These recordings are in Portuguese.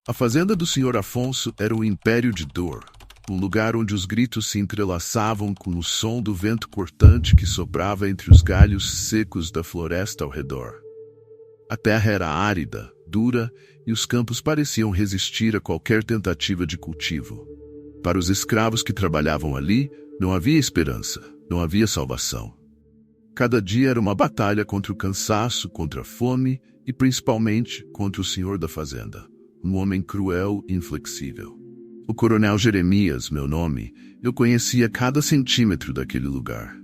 A fazenda do Sr. Afonso era um império de dor, um lugar onde os gritos se entrelaçavam com o som do vento cortante que soprava entre os galhos secos da floresta ao redor. A terra era árida, dura, e os campos pareciam resistir a qualquer tentativa de cultivo. Para os escravos que trabalhavam ali, não havia esperança, não havia salvação. Cada dia era uma batalha contra o cansaço, contra a fome e principalmente contra o senhor da fazenda, um homem cruel e inflexível. O coronel Jeremias, meu nome, eu conhecia cada centímetro daquele lugar.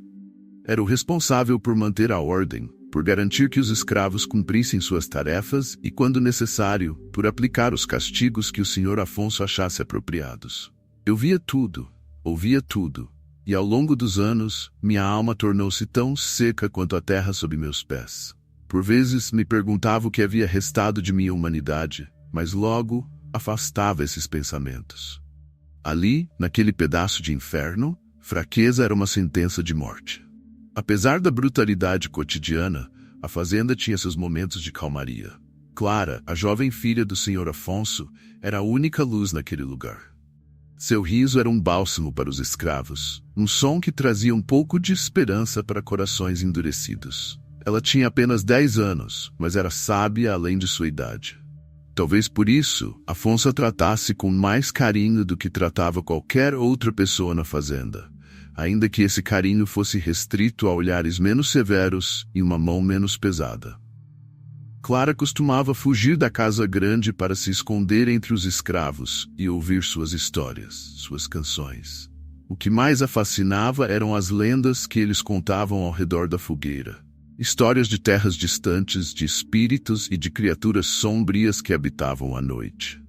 Era o responsável por manter a ordem, por garantir que os escravos cumprissem suas tarefas e, quando necessário, por aplicar os castigos que o senhor Afonso achasse apropriados. Eu via tudo, ouvia tudo, e ao longo dos anos, minha alma tornou-se tão seca quanto a terra sob meus pés. Por vezes me perguntava o que havia restado de minha humanidade, mas logo afastava esses pensamentos. Ali, naquele pedaço de inferno, fraqueza era uma sentença de morte. Apesar da brutalidade cotidiana, a fazenda tinha seus momentos de calmaria. Clara, a jovem filha do senhor Afonso, era a única luz naquele lugar. Seu riso era um bálsamo para os escravos, um som que trazia um pouco de esperança para corações endurecidos. Ela tinha apenas 10 anos, mas era sábia além de sua idade. Talvez por isso, Afonso a tratasse com mais carinho do que tratava qualquer outra pessoa na fazenda, ainda que esse carinho fosse restrito a olhares menos severos e uma mão menos pesada. Clara costumava fugir da casa grande para se esconder entre os escravos e ouvir suas histórias, suas canções. O que mais a fascinava eram as lendas que eles contavam ao redor da fogueira. Histórias de terras distantes, de espíritos e de criaturas sombrias que habitavam a noite.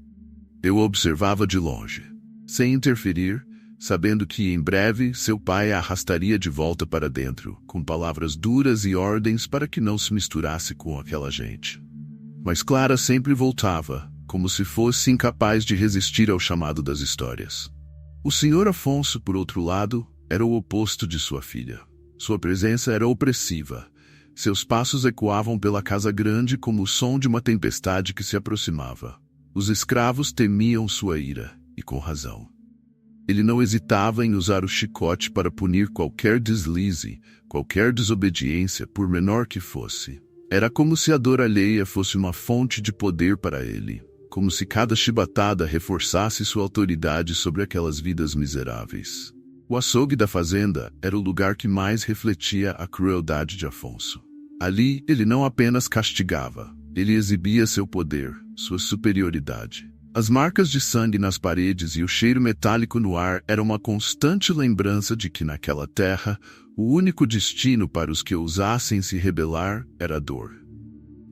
Eu observava de longe, sem interferir, sabendo que em breve seu pai a arrastaria de volta para dentro, com palavras duras e ordens para que não se misturasse com aquela gente. Mas Clara sempre voltava, como se fosse incapaz de resistir ao chamado das histórias. O senhor Afonso, por outro lado, era o oposto de sua filha. Sua presença era opressiva. Seus passos ecoavam pela casa grande como o som de uma tempestade que se aproximava. Os escravos temiam sua ira, e com razão. Ele não hesitava em usar o chicote para punir qualquer deslize, qualquer desobediência, por menor que fosse. Era como se a dor alheia fosse uma fonte de poder para ele, como se cada chibatada reforçasse sua autoridade sobre aquelas vidas miseráveis. O açougue da fazenda era o lugar que mais refletia a crueldade de Afonso. Ali, ele não apenas castigava, ele exibia seu poder, sua superioridade. As marcas de sangue nas paredes e o cheiro metálico no ar eram uma constante lembrança de que naquela terra, o único destino para os que ousassem se rebelar era a dor.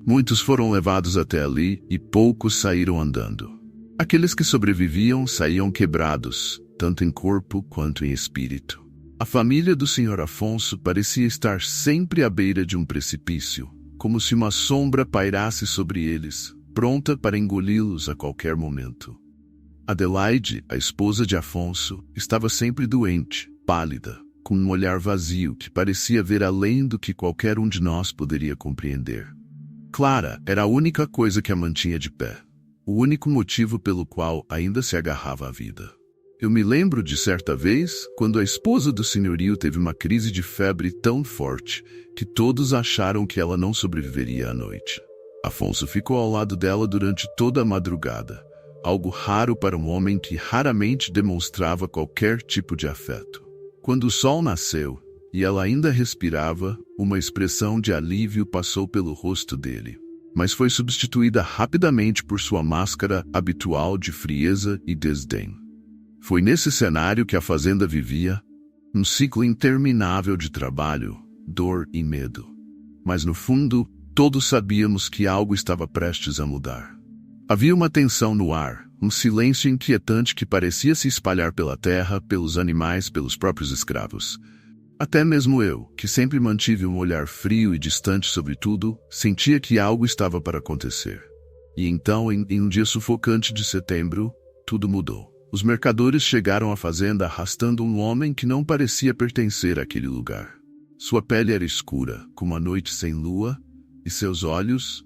Muitos foram levados até ali e poucos saíram andando. Aqueles que sobreviviam saíam quebrados, tanto em corpo quanto em espírito. A família do senhor Afonso parecia estar sempre à beira de um precipício, como se uma sombra pairasse sobre eles, pronta para engoli-los a qualquer momento. Adelaide, a esposa de Afonso, estava sempre doente, pálida, com um olhar vazio que parecia ver além do que qualquer um de nós poderia compreender. Clara era a única coisa que a mantinha de pé, o único motivo pelo qual ainda se agarrava à vida. Eu me lembro de certa vez, quando a esposa do senhorio teve uma crise de febre tão forte que todos acharam que ela não sobreviveria à noite. Afonso ficou ao lado dela durante toda a madrugada, algo raro para um homem que raramente demonstrava qualquer tipo de afeto. Quando o sol nasceu, e ela ainda respirava, uma expressão de alívio passou pelo rosto dele, mas foi substituída rapidamente por sua máscara habitual de frieza e desdém. Foi nesse cenário que a fazenda vivia, um ciclo interminável de trabalho, dor e medo. Mas no fundo, todos sabíamos que algo estava prestes a mudar. Havia uma tensão no ar, um silêncio inquietante que parecia se espalhar pela terra, pelos animais, pelos próprios escravos. Até mesmo eu, que sempre mantive um olhar frio e distante sobre tudo, sentia que algo estava para acontecer. E então, em um dia sufocante de setembro, tudo mudou. Os mercadores chegaram à fazenda arrastando um homem que não parecia pertencer àquele lugar. Sua pele era escura, como a noite sem lua, e seus olhos...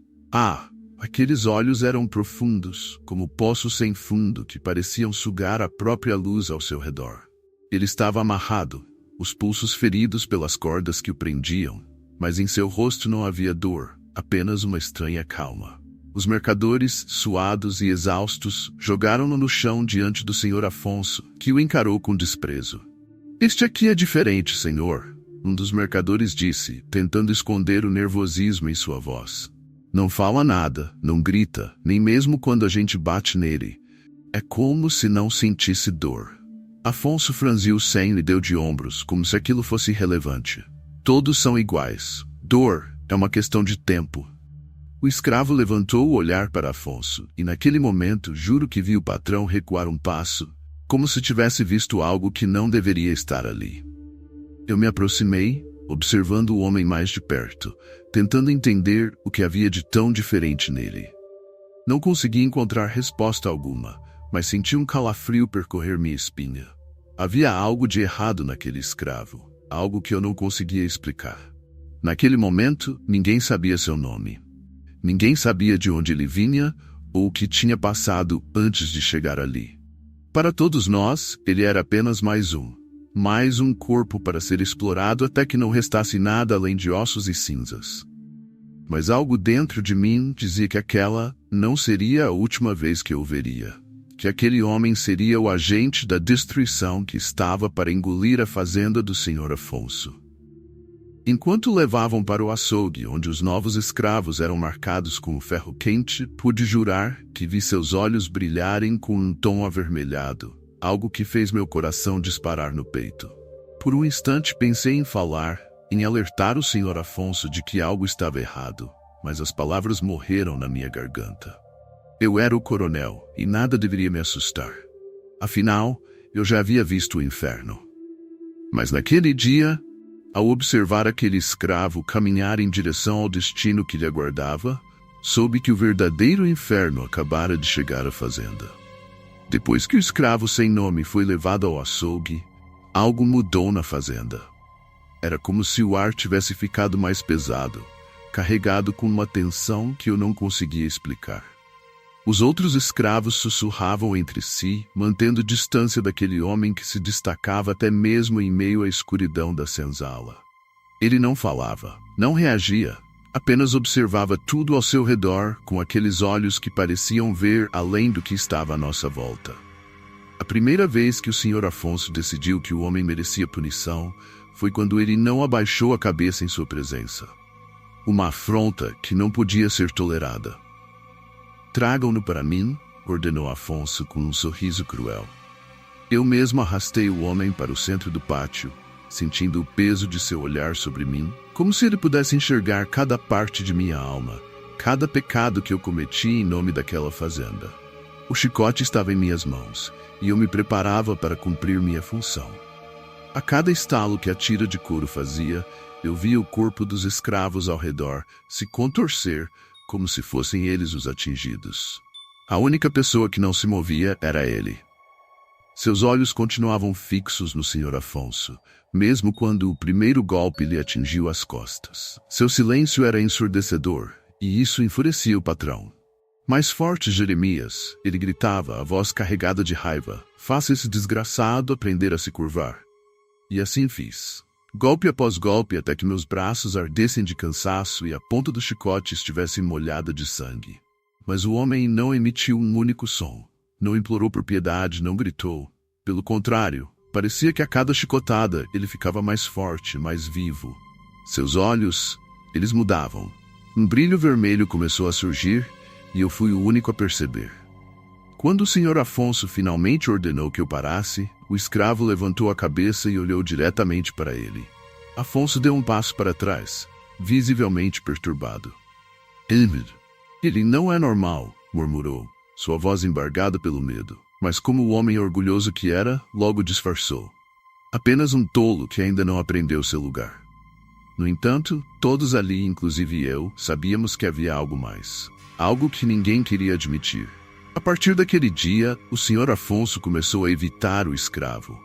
aqueles olhos eram profundos, como poços sem fundo que pareciam sugar a própria luz ao seu redor. Ele estava amarrado, os pulsos feridos pelas cordas que o prendiam, mas em seu rosto não havia dor, apenas uma estranha calma. Os mercadores, suados e exaustos, jogaram-no no chão diante do senhor Afonso, que o encarou com desprezo. "Este aqui é diferente, senhor", um dos mercadores disse, tentando esconder o nervosismo em sua voz. "Não fala nada, não grita, nem mesmo quando a gente bate nele. É como se não sentisse dor." Afonso franziu o senho e deu de ombros, como se aquilo fosse irrelevante. "Todos são iguais. Dor é uma questão de tempo." O escravo levantou o olhar para Afonso, e naquele momento juro que vi o patrão recuar um passo, como se tivesse visto algo que não deveria estar ali. Eu me aproximei, observando o homem mais de perto, tentando entender o que havia de tão diferente nele. Não consegui encontrar resposta alguma, mas senti um calafrio percorrer minha espinha. Havia algo de errado naquele escravo, algo que eu não conseguia explicar. Naquele momento, ninguém sabia seu nome. Ninguém sabia de onde ele vinha ou o que tinha passado antes de chegar ali. Para todos nós, ele era apenas mais um corpo para ser explorado até que não restasse nada além de ossos e cinzas. Mas algo dentro de mim dizia que aquela não seria a última vez que eu o veria, que aquele homem seria o agente da destruição que estava para engolir a fazenda do senhor Afonso. Enquanto levavam para o açougue, onde os novos escravos eram marcados com o ferro quente, pude jurar que vi seus olhos brilharem com um tom avermelhado, algo que fez meu coração disparar no peito. Por um instante pensei em falar, em alertar o senhor Afonso de que algo estava errado, mas as palavras morreram na minha garganta. Eu era o coronel, e nada deveria me assustar. Afinal, eu já havia visto o inferno. Mas naquele dia, ao observar aquele escravo caminhar em direção ao destino que lhe aguardava, soube que o verdadeiro inferno acabara de chegar à fazenda. Depois que o escravo sem nome foi levado ao açougue, algo mudou na fazenda. Era como se o ar tivesse ficado mais pesado, carregado com uma tensão que eu não conseguia explicar. Os outros escravos sussurravam entre si, mantendo distância daquele homem que se destacava até mesmo em meio à escuridão da senzala. Ele não falava, não reagia, apenas observava tudo ao seu redor com aqueles olhos que pareciam ver além do que estava à nossa volta. A primeira vez que o senhor Afonso decidiu que o homem merecia punição foi quando ele não abaixou a cabeça em sua presença. Uma afronta que não podia ser tolerada. "Tragam-no para mim", ordenou Afonso com um sorriso cruel. Eu mesmo arrastei o homem para o centro do pátio, sentindo o peso de seu olhar sobre mim, como se ele pudesse enxergar cada parte de minha alma, cada pecado que eu cometi em nome daquela fazenda. O chicote estava em minhas mãos, e eu me preparava para cumprir minha função. A cada estalo que a tira de couro fazia, eu via o corpo dos escravos ao redor se contorcer, como se fossem eles os atingidos. A única pessoa que não se movia era ele. Seus olhos continuavam fixos no senhor Afonso, mesmo quando o primeiro golpe lhe atingiu as costas. Seu silêncio era ensurdecedor, e isso enfurecia o patrão. "Mais forte, Jeremias!" ele gritava, a voz carregada de raiva. "Faça esse desgraçado aprender a se curvar." E assim fiz. Golpe após golpe até que meus braços ardessem de cansaço e a ponta do chicote estivesse molhada de sangue. Mas o homem não emitiu um único som. Não implorou por piedade, não gritou. Pelo contrário, parecia que a cada chicotada ele ficava mais forte, mais vivo. Seus olhos, eles mudavam. Um brilho vermelho começou a surgir e eu fui o único a perceber. Quando o senhor Afonso finalmente ordenou que eu parasse, o escravo levantou a cabeça e olhou diretamente para ele. Afonso deu um passo para trás, visivelmente perturbado. Ele não é normal", murmurou, sua voz embargada pelo medo. Mas como o homem orgulhoso que era, logo disfarçou. "Apenas um tolo que ainda não aprendeu seu lugar." No entanto, todos ali, inclusive eu, sabíamos que havia algo mais. Algo que ninguém queria admitir. A partir daquele dia, o senhor Afonso começou a evitar o escravo.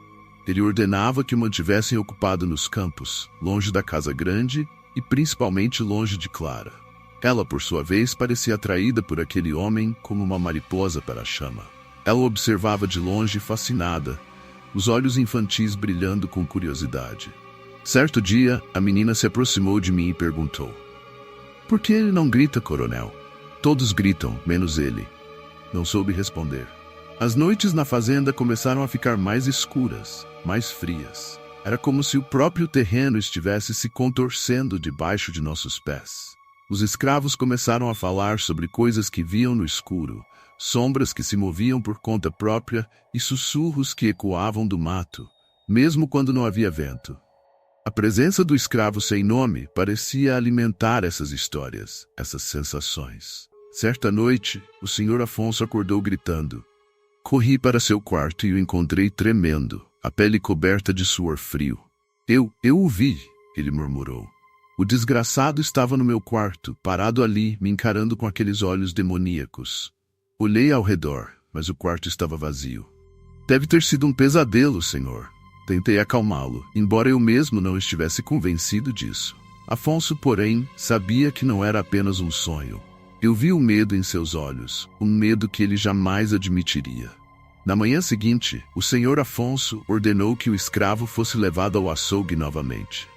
Ele ordenava que o mantivessem ocupado nos campos, longe da casa grande e principalmente longe de Clara. Ela, por sua vez, parecia atraída por aquele homem como uma mariposa para a chama. Ela o observava de longe, fascinada, os olhos infantis brilhando com curiosidade. Certo dia, a menina se aproximou de mim e perguntou: "Por que ele não grita, coronel?" "Todos gritam, menos ele." Não soube responder. As noites na fazenda começaram a ficar mais escuras, mais frias. Era como se o próprio terreno estivesse se contorcendo debaixo de nossos pés. Os escravos começaram a falar sobre coisas que viam no escuro, sombras que se moviam por conta própria e sussurros que ecoavam do mato, mesmo quando não havia vento. A presença do escravo sem nome parecia alimentar essas histórias, essas sensações. Certa noite, o senhor Afonso acordou gritando. Corri para seu quarto e o encontrei tremendo, a pele coberta de suor frio. Eu o vi, ele murmurou. O desgraçado estava no meu quarto, parado ali, me encarando com aqueles olhos demoníacos. Olhei ao redor, mas o quarto estava vazio. Deve ter sido um pesadelo, senhor. Tentei acalmá-lo, embora eu mesmo não estivesse convencido disso. Afonso, porém, sabia que não era apenas um sonho. Eu vi o medo em seus olhos, um medo que ele jamais admitiria. Na manhã seguinte, o senhor Afonso ordenou que o escravo fosse levado ao açougue novamente.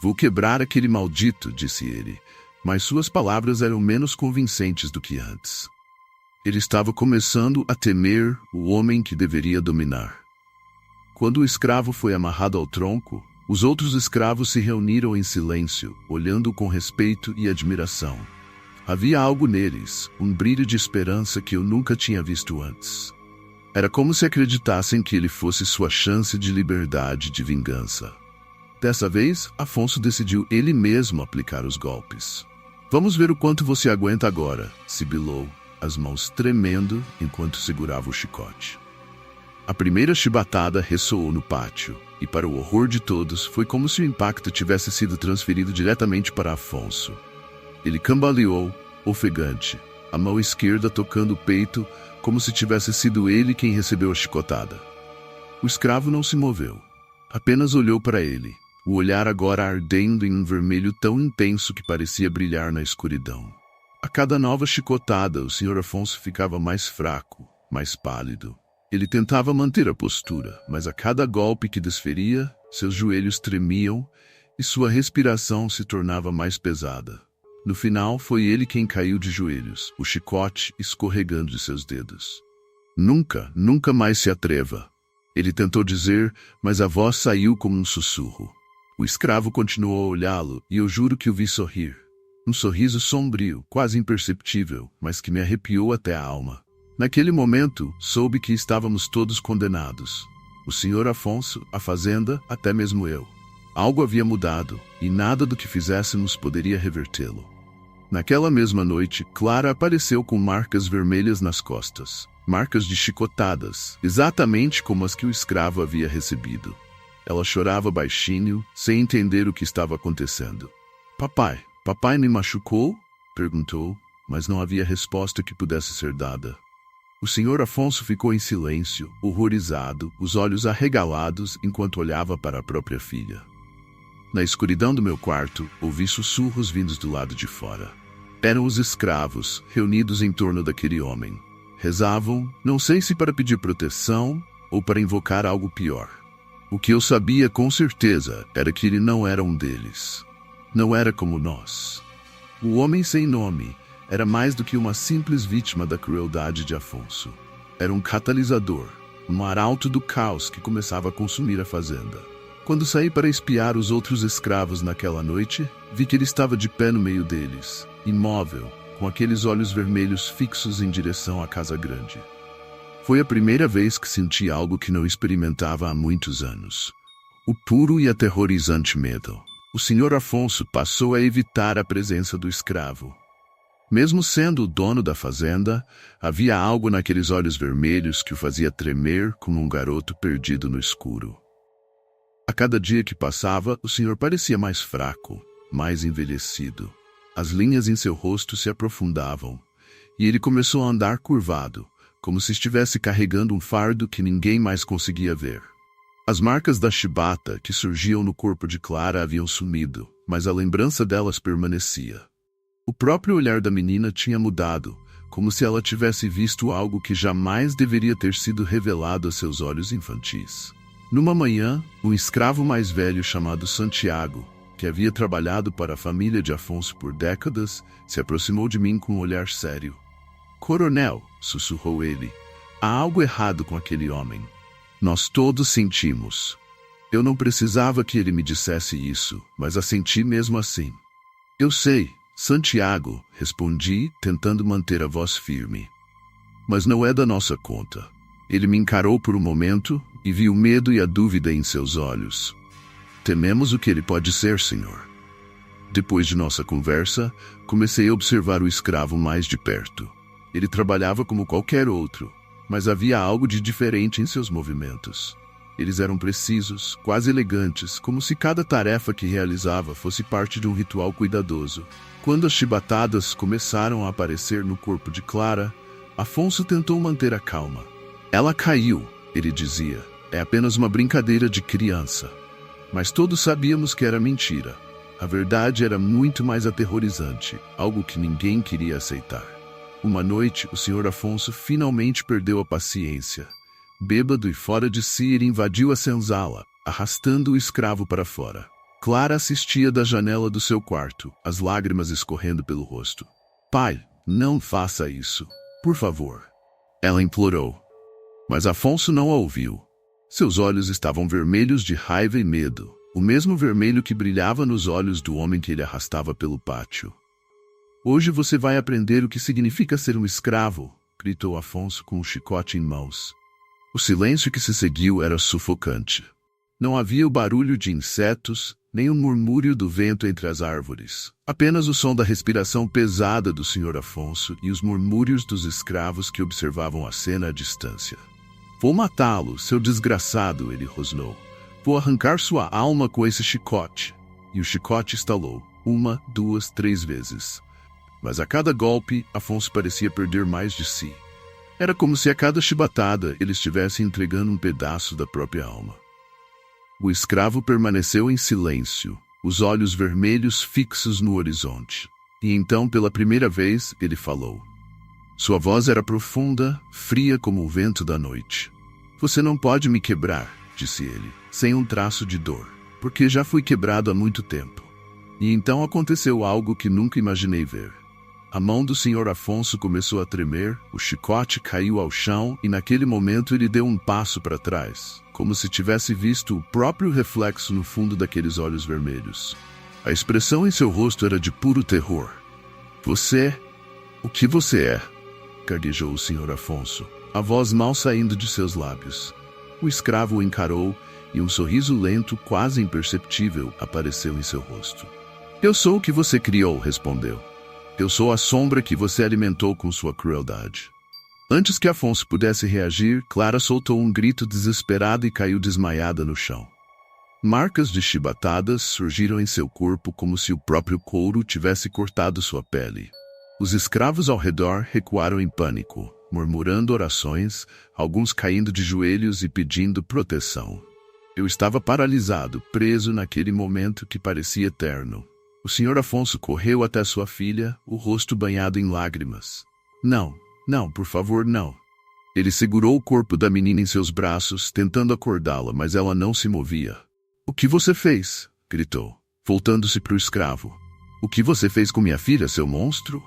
Vou quebrar aquele maldito, disse ele, mas suas palavras eram menos convincentes do que antes. Ele estava começando a temer o homem que deveria dominar. Quando o escravo foi amarrado ao tronco, os outros escravos se reuniram em silêncio, olhando com respeito e admiração. Havia algo neles, um brilho de esperança que eu nunca tinha visto antes. Era como se acreditassem que ele fosse sua chance de liberdade e de vingança. Dessa vez, Afonso decidiu ele mesmo aplicar os golpes. Vamos ver o quanto você aguenta agora, sibilou, as mãos tremendo enquanto segurava o chicote. A primeira chibatada ressoou no pátio, e para o horror de todos, foi como se o impacto tivesse sido transferido diretamente para Afonso. Ele cambaleou, ofegante, a mão esquerda tocando o peito, como se tivesse sido ele quem recebeu a chicotada. O escravo não se moveu, apenas olhou para ele, o olhar agora ardendo em um vermelho tão intenso que parecia brilhar na escuridão. A cada nova chicotada, o senhor Afonso ficava mais fraco, mais pálido. Ele tentava manter a postura, mas a cada golpe que desferia, seus joelhos tremiam e sua respiração se tornava mais pesada. No final, foi ele quem caiu de joelhos, o chicote escorregando de seus dedos. Nunca mais se atreva. Ele tentou dizer, mas a voz saiu como um sussurro. O escravo continuou a olhá-lo e eu juro que o vi sorrir. Um sorriso sombrio, quase imperceptível, mas que me arrepiou até a alma. Naquele momento, soube que estávamos todos condenados. O senhor Afonso, a fazenda, até mesmo eu. Algo havia mudado, e nada do que fizéssemos poderia revertê-lo. Naquela mesma noite, Clara apareceu com marcas vermelhas nas costas. Marcas de chicotadas, exatamente como as que o escravo havia recebido. Ela chorava baixinho, sem entender o que estava acontecendo. Papai me machucou?" perguntou, mas não havia resposta que pudesse ser dada. O senhor Afonso ficou em silêncio, horrorizado, os olhos arregalados enquanto olhava para a própria filha. Na escuridão do meu quarto, ouvi sussurros vindos do lado de fora. Eram os escravos, reunidos em torno daquele homem. Rezavam, não sei se para pedir proteção ou para invocar algo pior. O que eu sabia com certeza era que ele não era um deles. Não era como nós. O homem sem nome era mais do que uma simples vítima da crueldade de Afonso. Era um catalisador, um arauto do caos que começava a consumir a fazenda. Quando saí para espiar os outros escravos naquela noite, vi que ele estava de pé no meio deles, imóvel, com aqueles olhos vermelhos fixos em direção à casa grande. Foi a primeira vez que senti algo que não experimentava há muitos anos. O puro e aterrorizante medo. O senhor Afonso passou a evitar a presença do escravo. Mesmo sendo o dono da fazenda, havia algo naqueles olhos vermelhos que o fazia tremer como um garoto perdido no escuro. A cada dia que passava, o senhor parecia mais fraco, mais envelhecido. As linhas em seu rosto se aprofundavam, e ele começou a andar curvado, como se estivesse carregando um fardo que ninguém mais conseguia ver. As marcas da chibata que surgiam no corpo de Clara haviam sumido, mas a lembrança delas permanecia. O próprio olhar da menina tinha mudado, como se ela tivesse visto algo que jamais deveria ter sido revelado a seus olhos infantis. Numa manhã, um escravo mais velho chamado Santiago, que havia trabalhado para a família de Afonso por décadas, se aproximou de mim com um olhar sério. "Coronel", sussurrou ele, "há algo errado com aquele homem." Nós todos sentimos. Eu não precisava que ele me dissesse isso, mas assenti mesmo assim. "Eu sei, Santiago", respondi, tentando manter a voz firme. "Mas não é da nossa conta." Ele me encarou por um momento e vi o medo e a dúvida em seus olhos. "Tememos o que ele pode ser, senhor." Depois de nossa conversa, comecei a observar o escravo mais de perto. Ele trabalhava como qualquer outro, mas havia algo de diferente em seus movimentos. Eles eram precisos, quase elegantes, como se cada tarefa que realizava fosse parte de um ritual cuidadoso. Quando as chibatadas começaram a aparecer no corpo de Clara, Afonso tentou manter a calma. "Ela caiu", ele dizia. "É apenas uma brincadeira de criança." Mas todos sabíamos que era mentira. A verdade era muito mais aterrorizante, algo que ninguém queria aceitar. Uma noite, o Sr. Afonso finalmente perdeu a paciência. Bêbado e fora de si, ele invadiu a senzala, arrastando o escravo para fora. Clara assistia da janela do seu quarto, as lágrimas escorrendo pelo rosto. "Pai, não faça isso, por favor", ela implorou. Mas Afonso não a ouviu. Seus olhos estavam vermelhos de raiva e medo, o mesmo vermelho que brilhava nos olhos do homem que ele arrastava pelo pátio. "Hoje você vai aprender o que significa ser um escravo", gritou Afonso com um chicote em mãos. O silêncio que se seguiu era sufocante. Não havia o barulho de insetos, nem o murmúrio do vento entre as árvores. Apenas o som da respiração pesada do Sr. Afonso e os murmúrios dos escravos que observavam a cena à distância. "Vou matá-lo, seu desgraçado", ele rosnou. "Vou arrancar sua alma com esse chicote." E o chicote estalou, 1, 2, 3 vezes. Mas a cada golpe, Afonso parecia perder mais de si. Era como se a cada chibatada ele estivesse entregando um pedaço da própria alma. O escravo permaneceu em silêncio, os olhos vermelhos fixos no horizonte. E então, pela primeira vez, ele falou. Sua voz era profunda, fria como o vento da noite. "Você não pode me quebrar", disse ele, sem um traço de dor, "porque já fui quebrado há muito tempo." E então aconteceu algo que nunca imaginei ver. A mão do Sr. Afonso começou a tremer, o chicote caiu ao chão e naquele momento ele deu um passo para trás, como se tivesse visto o próprio reflexo no fundo daqueles olhos vermelhos. A expressão em seu rosto era de puro terror. "Você? O que você é?" gaguejou o Sr. Afonso, a voz mal saindo de seus lábios. O escravo o encarou e um sorriso lento, quase imperceptível, apareceu em seu rosto. "Eu sou o que você criou", respondeu. "Eu sou a sombra que você alimentou com sua crueldade." Antes que Afonso pudesse reagir, Clara soltou um grito desesperado e caiu desmaiada no chão. Marcas de chibatadas surgiram em seu corpo como se o próprio couro tivesse cortado sua pele. Os escravos ao redor recuaram em pânico, murmurando orações, alguns caindo de joelhos e pedindo proteção. Eu estava paralisado, preso naquele momento que parecia eterno. O Sr. Afonso correu até sua filha, o rosto banhado em lágrimas. Não, por favor, não." Ele segurou o corpo da menina em seus braços, tentando acordá-la, mas ela não se movia. "O que você fez?" gritou, voltando-se para o escravo. "O que você fez com minha filha, seu monstro?"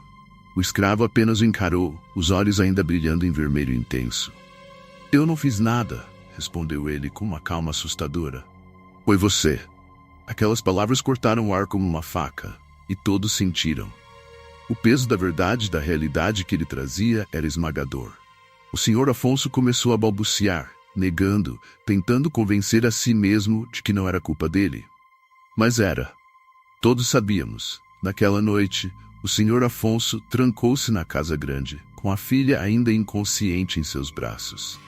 O escravo apenas o encarou, os olhos ainda brilhando em vermelho intenso. "Eu não fiz nada", respondeu ele com uma calma assustadora. "Foi você." Aquelas palavras cortaram o ar como uma faca, e todos sentiram. O peso da verdade, da realidade que ele trazia, era esmagador. O Sr. Afonso começou a balbuciar, negando, tentando convencer a si mesmo de que não era culpa dele. Mas era. Todos sabíamos. Naquela noite, o Sr. Afonso trancou-se na casa grande, com a filha ainda inconsciente em seus braços.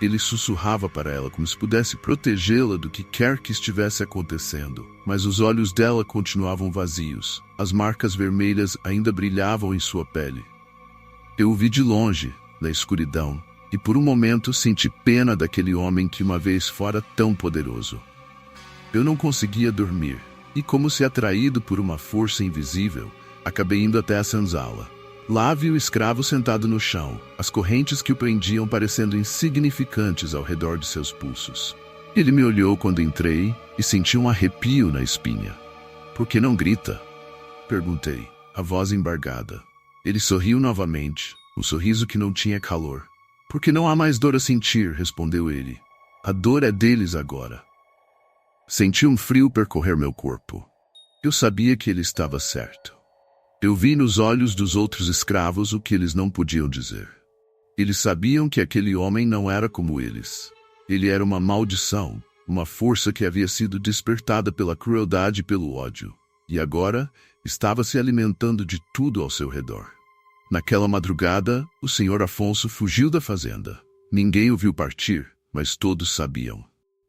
Ele sussurrava para ela como se pudesse protegê-la do que quer que estivesse acontecendo, mas os olhos dela continuavam vazios, as marcas vermelhas ainda brilhavam em sua pele. Eu o vi de longe, na escuridão, e por um momento senti pena daquele homem que uma vez fora tão poderoso. Eu não conseguia dormir, e como se atraído por uma força invisível, acabei indo até a senzala. Lá vi o escravo sentado no chão, as correntes que o prendiam parecendo insignificantes ao redor de seus pulsos. Ele me olhou quando entrei e senti um arrepio na espinha. "Por que não grita?" perguntei, a voz embargada. Ele sorriu novamente, um sorriso que não tinha calor. "Porque não há mais dor a sentir", respondeu ele. "A dor é deles agora." Senti um frio percorrer meu corpo. Eu sabia que ele estava certo. Eu vi nos olhos dos outros escravos o que eles não podiam dizer. Eles sabiam que aquele homem não era como eles. Ele era uma maldição, uma força que havia sido despertada pela crueldade e pelo ódio, e agora estava se alimentando de tudo ao seu redor. Naquela madrugada, o Sr. Afonso fugiu da fazenda. Ninguém o viu partir, mas todos sabiam.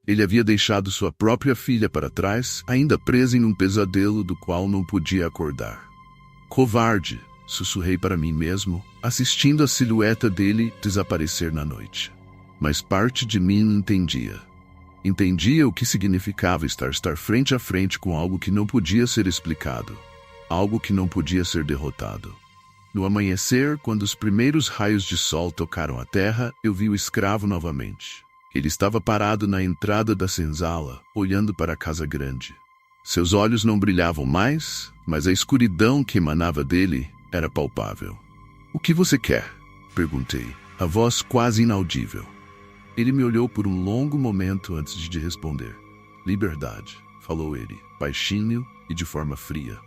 Ele havia deixado sua própria filha para trás, ainda presa em um pesadelo do qual não podia acordar. "Covarde", sussurrei para mim mesmo, assistindo a silhueta dele desaparecer na noite. Mas parte de mim entendia. Entendia o que significava estar frente a frente com algo que não podia ser explicado, algo que não podia ser derrotado. No amanhecer, quando os primeiros raios de sol tocaram a terra, eu vi o escravo novamente. Ele estava parado na entrada da senzala, olhando para a casa grande. Seus olhos não brilhavam mais, mas a escuridão que emanava dele era palpável. "O que você quer?" perguntei, a voz quase inaudível. Ele me olhou por um longo momento antes de responder. "Liberdade", falou ele, baixinho e de forma fria.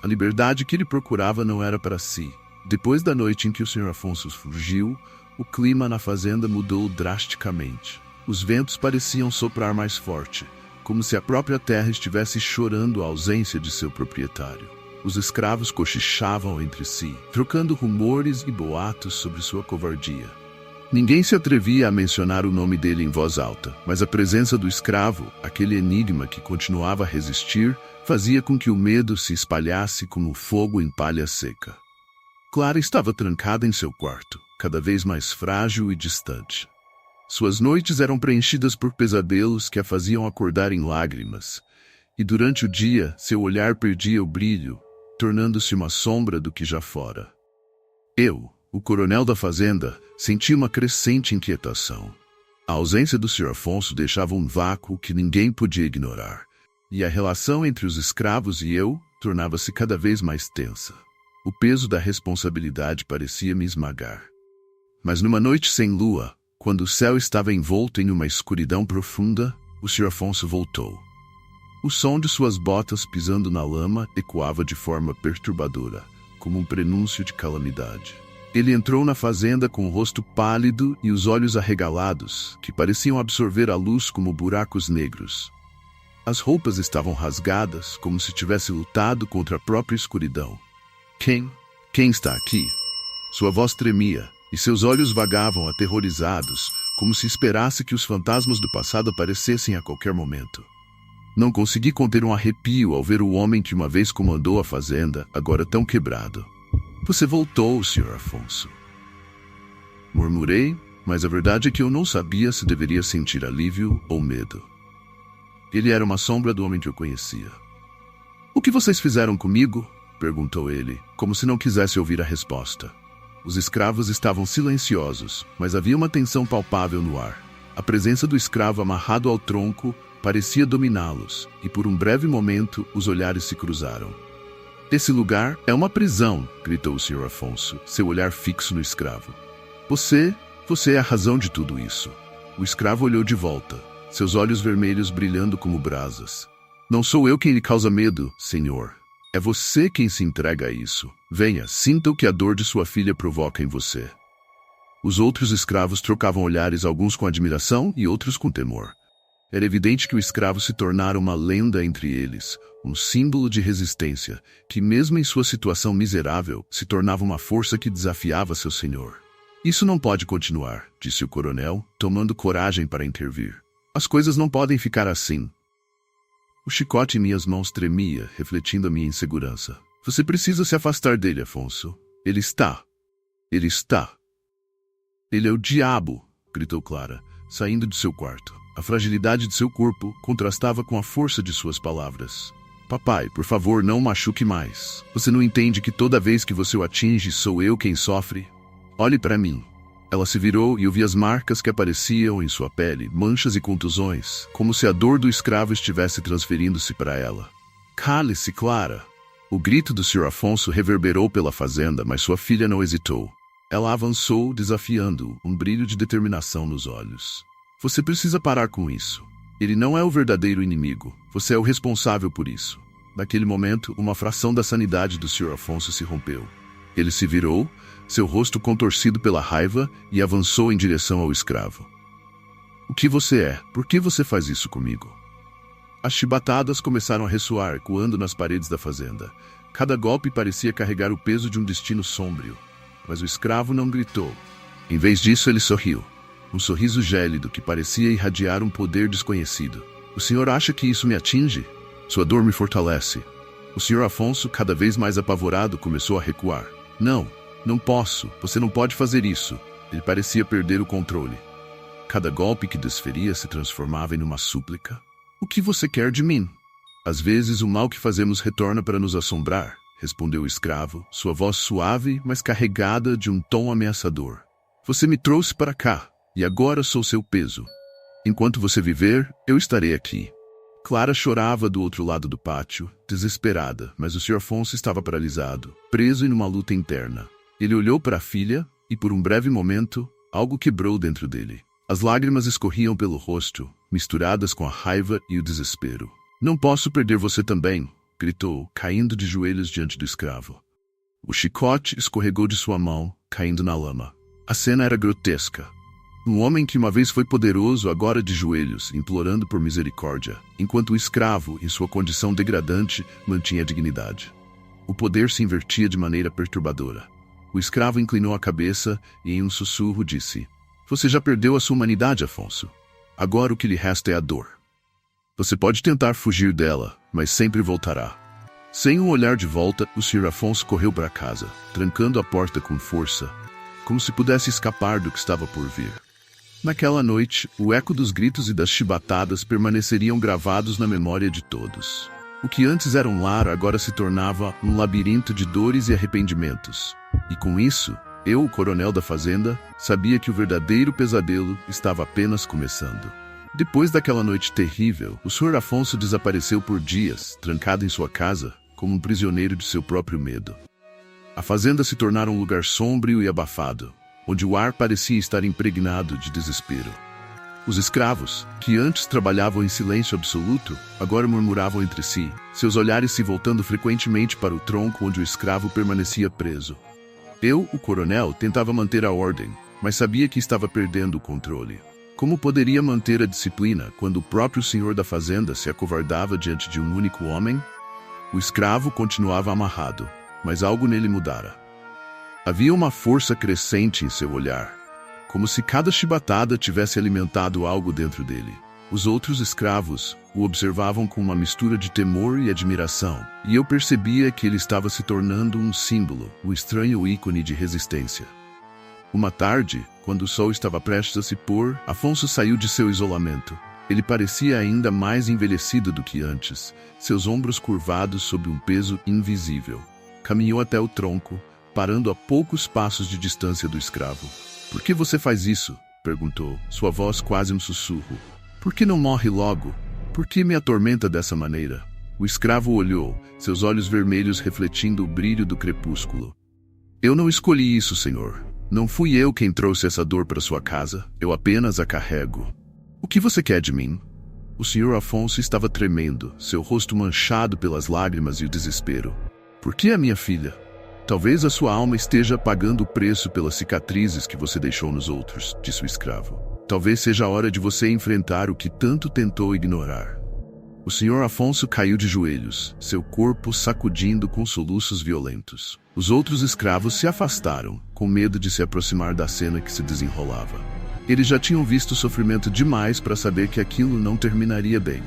A liberdade que ele procurava não era para si. Depois da noite em que o Sr. Afonso fugiu, o clima na fazenda mudou drasticamente. Os ventos pareciam soprar mais forte, como se a própria terra estivesse chorando a ausência de seu proprietário. Os escravos cochichavam entre si, trocando rumores e boatos sobre sua covardia. Ninguém se atrevia a mencionar o nome dele em voz alta, mas a presença do escravo, aquele enigma que continuava a resistir, fazia com que o medo se espalhasse como fogo em palha seca. Clara estava trancada em seu quarto, cada vez mais frágil e distante. Suas noites eram preenchidas por pesadelos que a faziam acordar em lágrimas, e durante o dia seu olhar perdia o brilho, tornando-se uma sombra do que já fora. Eu, o coronel da fazenda, senti uma crescente inquietação. A ausência do Sr. Afonso deixava um vácuo que ninguém podia ignorar, e a relação entre os escravos e eu tornava-se cada vez mais tensa. O peso da responsabilidade parecia me esmagar. Mas numa noite sem lua, quando o céu estava envolto em uma escuridão profunda, o Sr. Afonso voltou. O som de suas botas pisando na lama ecoava de forma perturbadora, como um prenúncio de calamidade. Ele entrou na fazenda com o rosto pálido e os olhos arregalados, que pareciam absorver a luz como buracos negros. As roupas estavam rasgadas, como se tivesse lutado contra a própria escuridão. Quem está aqui?" Sua voz tremia, e seus olhos vagavam aterrorizados, como se esperasse que os fantasmas do passado aparecessem a qualquer momento. Não consegui conter um arrepio ao ver o homem que uma vez comandou a fazenda, agora tão quebrado. "Você voltou, Sr. Afonso." Murmurei, mas a verdade é que eu não sabia se deveria sentir alívio ou medo. Ele era uma sombra do homem que eu conhecia. "O que vocês fizeram comigo?" perguntou ele, como se não quisesse ouvir a resposta. Os escravos estavam silenciosos, mas havia uma tensão palpável no ar. A presença do escravo amarrado ao tronco parecia dominá-los, e por um breve momento os olhares se cruzaram. "Esse lugar é uma prisão", gritou o Sr. Afonso, seu olhar fixo no escravo. Você é a razão de tudo isso." O escravo olhou de volta, seus olhos vermelhos brilhando como brasas. "Não sou eu quem lhe causa medo, senhor. É você quem se entrega a isso. Venha, sinta o que a dor de sua filha provoca em você." Os outros escravos trocavam olhares, alguns com admiração e outros com temor. Era evidente que o escravo se tornara uma lenda entre eles, um símbolo de resistência, que mesmo em sua situação miserável, se tornava uma força que desafiava seu senhor. "Isso não pode continuar", disse o coronel, tomando coragem para intervir. "As coisas não podem ficar assim." O chicote em minhas mãos tremia, refletindo a minha insegurança. "Você precisa se afastar dele, Afonso. Ele está. Ele é o diabo, gritou Clara, saindo de seu quarto. A fragilidade de seu corpo contrastava com a força de suas palavras. Papai, por favor, não o machuque mais. Você não entende que toda vez que você o atinge, sou eu quem sofre? Olhe para mim. Ela se virou e eu vi as marcas que apareciam em sua pele, manchas e contusões, como se a dor do escravo estivesse transferindo-se para ela. Cale-se, Clara! O grito do Sr. Afonso reverberou pela fazenda, mas sua filha não hesitou. Ela avançou, desafiando-o, um brilho de determinação nos olhos. Você precisa parar com isso. Ele não é o verdadeiro inimigo. Você é o responsável por isso. Naquele momento, uma fração da sanidade do Sr. Afonso se rompeu. Ele se virou, seu rosto contorcido pela raiva, e avançou em direção ao escravo. O que você é? Por que você faz isso comigo? As chibatadas começaram a ressoar, ecoando nas paredes da fazenda. Cada golpe parecia carregar o peso de um destino sombrio. Mas o escravo não gritou. Em vez disso, ele sorriu. Um sorriso gélido que parecia irradiar um poder desconhecido. O senhor acha que isso me atinge? Sua dor me fortalece. O senhor Afonso, cada vez mais apavorado, começou a recuar. Não, não posso. Você não pode fazer isso. Ele parecia perder o controle. Cada golpe que desferia se transformava em uma súplica. O que você quer de mim? Às vezes o mal que fazemos retorna para nos assombrar, respondeu o escravo, sua voz suave, mas carregada de um tom ameaçador. Você me trouxe para cá. E agora sou seu peso. Enquanto você viver, eu estarei aqui. Clara chorava do outro lado do pátio, desesperada, mas o Sr. Afonso estava paralisado, preso em uma luta interna. Ele olhou para a filha e, por um breve momento, algo quebrou dentro dele. As lágrimas escorriam pelo rosto, misturadas com a raiva e o desespero. Não posso perder você também, gritou, caindo de joelhos diante do escravo. O chicote escorregou de sua mão, caindo na lama. A cena era grotesca. Um homem que uma vez foi poderoso, agora de joelhos, implorando por misericórdia, enquanto o escravo, em sua condição degradante, mantinha a dignidade. O poder se invertia de maneira perturbadora. O escravo inclinou a cabeça e, em um sussurro, disse: Você já perdeu a sua humanidade, Afonso. Agora o que lhe resta é a dor. Você pode tentar fugir dela, mas sempre voltará. Sem um olhar de volta, o Sr. Afonso correu para casa, trancando a porta com força, como se pudesse escapar do que estava por vir. Naquela noite, o eco dos gritos e das chibatadas permaneceriam gravados na memória de todos. O que antes era um lar agora se tornava um labirinto de dores e arrependimentos. E com isso, eu, o coronel da fazenda, sabia que o verdadeiro pesadelo estava apenas começando. Depois daquela noite terrível, o Sr. Afonso desapareceu por dias, trancado em sua casa, como um prisioneiro de seu próprio medo. A fazenda se tornara um lugar sombrio e abafado, onde o ar parecia estar impregnado de desespero. Os escravos, que antes trabalhavam em silêncio absoluto, agora murmuravam entre si, seus olhares se voltando frequentemente para o tronco onde o escravo permanecia preso. Eu, o coronel, tentava manter a ordem, mas sabia que estava perdendo o controle. Como poderia manter a disciplina quando o próprio senhor da fazenda se acovardava diante de um único homem? O escravo continuava amarrado, mas algo nele mudara. Havia uma força crescente em seu olhar, como se cada chibatada tivesse alimentado algo dentro dele. Os outros escravos o observavam com uma mistura de temor e admiração, e eu percebia que ele estava se tornando um símbolo, um estranho ícone de resistência. Uma tarde, quando o sol estava prestes a se pôr, Afonso saiu de seu isolamento. Ele parecia ainda mais envelhecido do que antes, seus ombros curvados sob um peso invisível. Caminhou até o tronco, parando a poucos passos de distância do escravo. "Por que você faz isso?" perguntou, sua voz quase um sussurro. "Por que não morre logo? Por que me atormenta dessa maneira?" O escravo olhou, seus olhos vermelhos refletindo o brilho do crepúsculo. "Eu não escolhi isso, senhor. Não fui eu quem trouxe essa dor para sua casa. Eu apenas a carrego." "O que você quer de mim?" O senhor Afonso estava tremendo, seu rosto manchado pelas lágrimas e o desespero. "Por que a minha filha? Talvez a sua alma esteja pagando o preço pelas cicatrizes que você deixou nos outros", disse o escravo. "Talvez seja a hora de você enfrentar o que tanto tentou ignorar." O senhor Afonso caiu de joelhos, seu corpo sacudindo com soluços violentos. Os outros escravos se afastaram, com medo de se aproximar da cena que se desenrolava. Eles já tinham visto sofrimento demais para saber que aquilo não terminaria bem.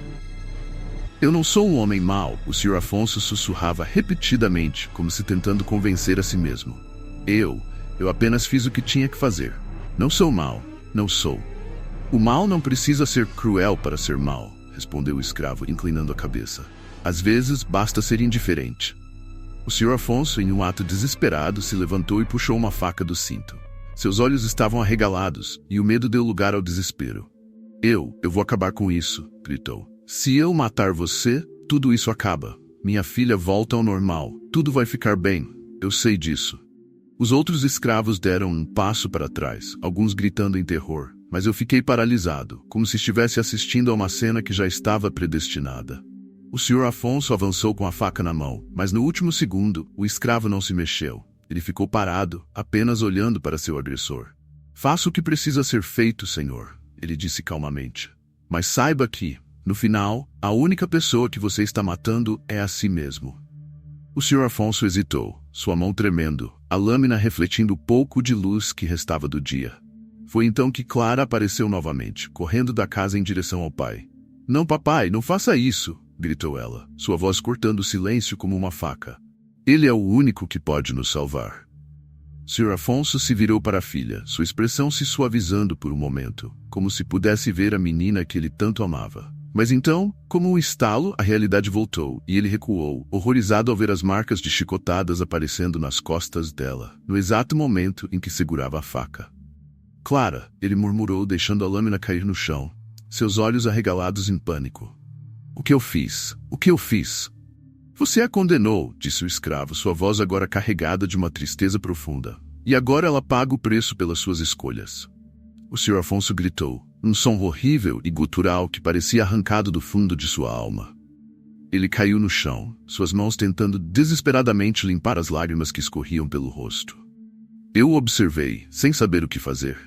"Eu não sou um homem mau", o senhor Afonso sussurrava repetidamente, como se tentando convencer a si mesmo. Eu apenas fiz o que tinha que fazer. Não sou mau, não sou. O mal não precisa ser cruel para ser mal, respondeu o escravo, inclinando a cabeça. Às vezes, basta ser indiferente. O Sr. Afonso, em um ato desesperado, se levantou e puxou uma faca do cinto. Seus olhos estavam arregalados, e o medo deu lugar ao desespero. Eu vou acabar com isso, gritou. Se eu matar você, tudo isso acaba. Minha filha volta ao normal. Tudo vai ficar bem. Eu sei disso. Os outros escravos deram um passo para trás, alguns gritando em terror, mas eu fiquei paralisado, como se estivesse assistindo a uma cena que já estava predestinada. O Sr. Afonso avançou com a faca na mão, mas no último segundo, o escravo não se mexeu. Ele ficou parado, apenas olhando para seu agressor. Faça o que precisa ser feito, senhor, ele disse calmamente. Mas saiba que, no final, a única pessoa que você está matando é a si mesmo. O Sr. Afonso hesitou, sua mão tremendo, a lâmina refletindo o pouco de luz que restava do dia. Foi então que Clara apareceu novamente, correndo da casa em direção ao pai. Não, papai, não faça isso, gritou ela, sua voz cortando o silêncio como uma faca. Ele é o único que pode nos salvar. Sr. Afonso se virou para a filha, sua expressão se suavizando por um momento, como se pudesse ver a menina que ele tanto amava. Mas então, como um estalo, a realidade voltou, e ele recuou, horrorizado ao ver as marcas de chicotadas aparecendo nas costas dela, no exato momento em que segurava a faca. Clara, ele murmurou, deixando a lâmina cair no chão, seus olhos arregalados em pânico. O que eu fiz? O que eu fiz? Você a condenou, disse o escravo, sua voz agora carregada de uma tristeza profunda. E agora ela paga o preço pelas suas escolhas. O Sr. Afonso gritou, um som horrível e gutural que parecia arrancado do fundo de sua alma. Ele caiu no chão, suas mãos tentando desesperadamente limpar as lágrimas que escorriam pelo rosto. Eu o observei, sem saber o que fazer.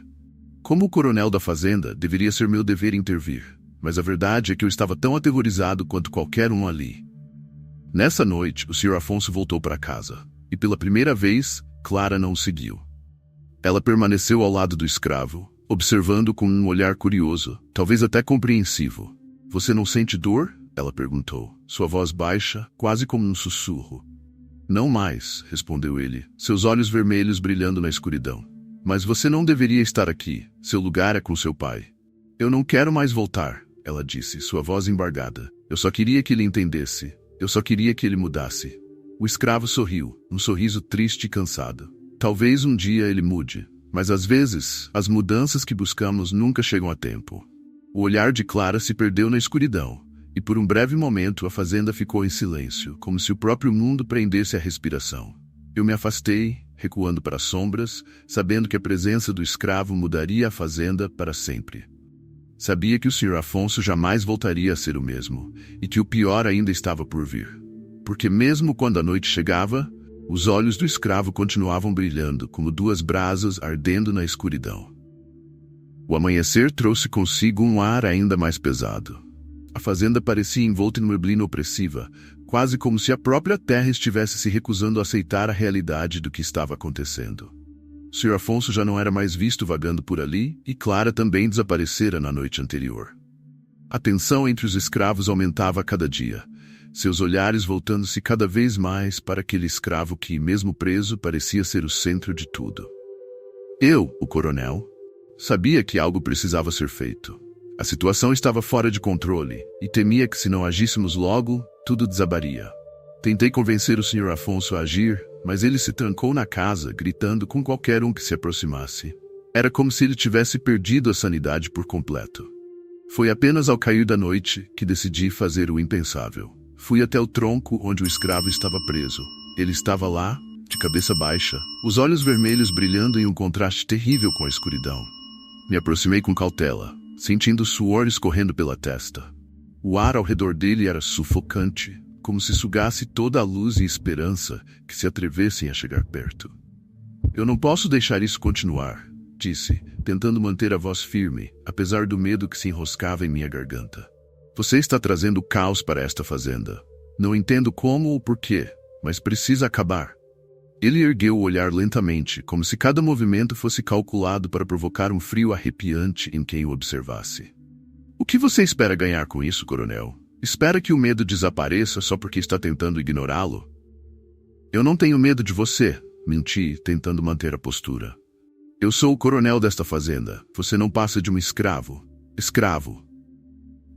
Como o coronel da fazenda, deveria ser meu dever intervir, mas a verdade é que eu estava tão aterrorizado quanto qualquer um ali. Nessa noite, o Sr. Afonso voltou para casa, e pela primeira vez, Clara não o seguiu. Ela permaneceu ao lado do escravo, observando com um olhar curioso, talvez até compreensivo. Você não sente dor? Ela perguntou, sua voz baixa, quase como um sussurro. Não mais, respondeu ele, seus olhos vermelhos brilhando na escuridão. Mas você não deveria estar aqui, seu lugar é com seu pai. Eu não quero mais voltar, ela disse, sua voz embargada. Eu só queria que ele entendesse. Eu só queria que ele mudasse. O escravo sorriu, um sorriso triste e cansado. Talvez um dia ele mude, mas às vezes, as mudanças que buscamos nunca chegam a tempo. O olhar de Clara se perdeu na escuridão, e por um breve momento a fazenda ficou em silêncio, como se o próprio mundo prendesse a respiração. Eu me afastei, recuando para as sombras, sabendo que a presença do escravo mudaria a fazenda para sempre. Sabia que o Sr. Afonso jamais voltaria a ser o mesmo, e que o pior ainda estava por vir. Porque mesmo quando a noite chegava, os olhos do escravo continuavam brilhando como duas brasas ardendo na escuridão. O amanhecer trouxe consigo um ar ainda mais pesado. A fazenda parecia envolta em uma neblina opressiva, quase como se a própria terra estivesse se recusando a aceitar a realidade do que estava acontecendo. O Sr. Afonso já não era mais visto vagando por ali, e Clara também desaparecera na noite anterior. A tensão entre os escravos aumentava a cada dia, seus olhares voltando-se cada vez mais para aquele escravo que, mesmo preso, parecia ser o centro de tudo. Eu, o coronel, sabia que algo precisava ser feito. A situação estava fora de controle, e temia que se não agíssemos logo, tudo desabaria. Tentei convencer o Sr. Afonso a agir, mas ele se trancou na casa, gritando com qualquer um que se aproximasse. Era como se ele tivesse perdido a sanidade por completo. Foi apenas ao cair da noite que decidi fazer o impensável. Fui até o tronco onde o escravo estava preso. Ele estava lá, de cabeça baixa, os olhos vermelhos brilhando em um contraste terrível com a escuridão. Me aproximei com cautela, sentindo suor escorrendo pela testa. O ar ao redor dele era sufocante, como se sugasse toda a luz e esperança que se atrevessem a chegar perto. Eu não posso deixar isso continuar, disse, tentando manter a voz firme, apesar do medo que se enroscava em minha garganta. Você está trazendo caos para esta fazenda. Não entendo como ou porquê, mas precisa acabar. Ele ergueu o olhar lentamente, como se cada movimento fosse calculado para provocar um frio arrepiante em quem o observasse. O que você espera ganhar com isso, coronel? Espera que o medo desapareça só porque está tentando ignorá-lo? Eu não tenho medo de você, menti, tentando manter a postura. Eu sou o coronel desta fazenda. Você não passa de um escravo. Escravo.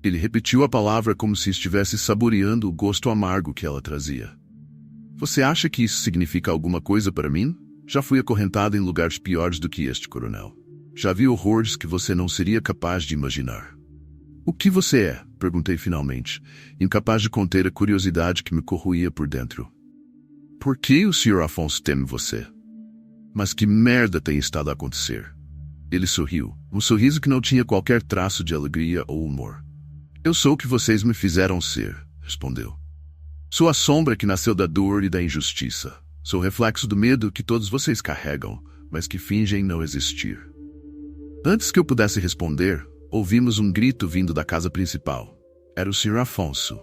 Ele repetiu a palavra como se estivesse saboreando o gosto amargo que ela trazia. Você acha que isso significa alguma coisa para mim? Já fui acorrentado em lugares piores do que este, coronel. Já vi horrores que você não seria capaz de imaginar. O que você é? Perguntei finalmente, incapaz de conter a curiosidade que me corroía por dentro. Por que o Sr. Afonso teme você? Mas que merda tem estado a acontecer? Ele sorriu, um sorriso que não tinha qualquer traço de alegria ou humor. Eu sou o que vocês me fizeram ser, respondeu. Sou a sombra que nasceu da dor e da injustiça. Sou o reflexo do medo que todos vocês carregam, mas que fingem não existir. Antes que eu pudesse responder, ouvimos um grito vindo da casa principal. Era o Sr. Afonso.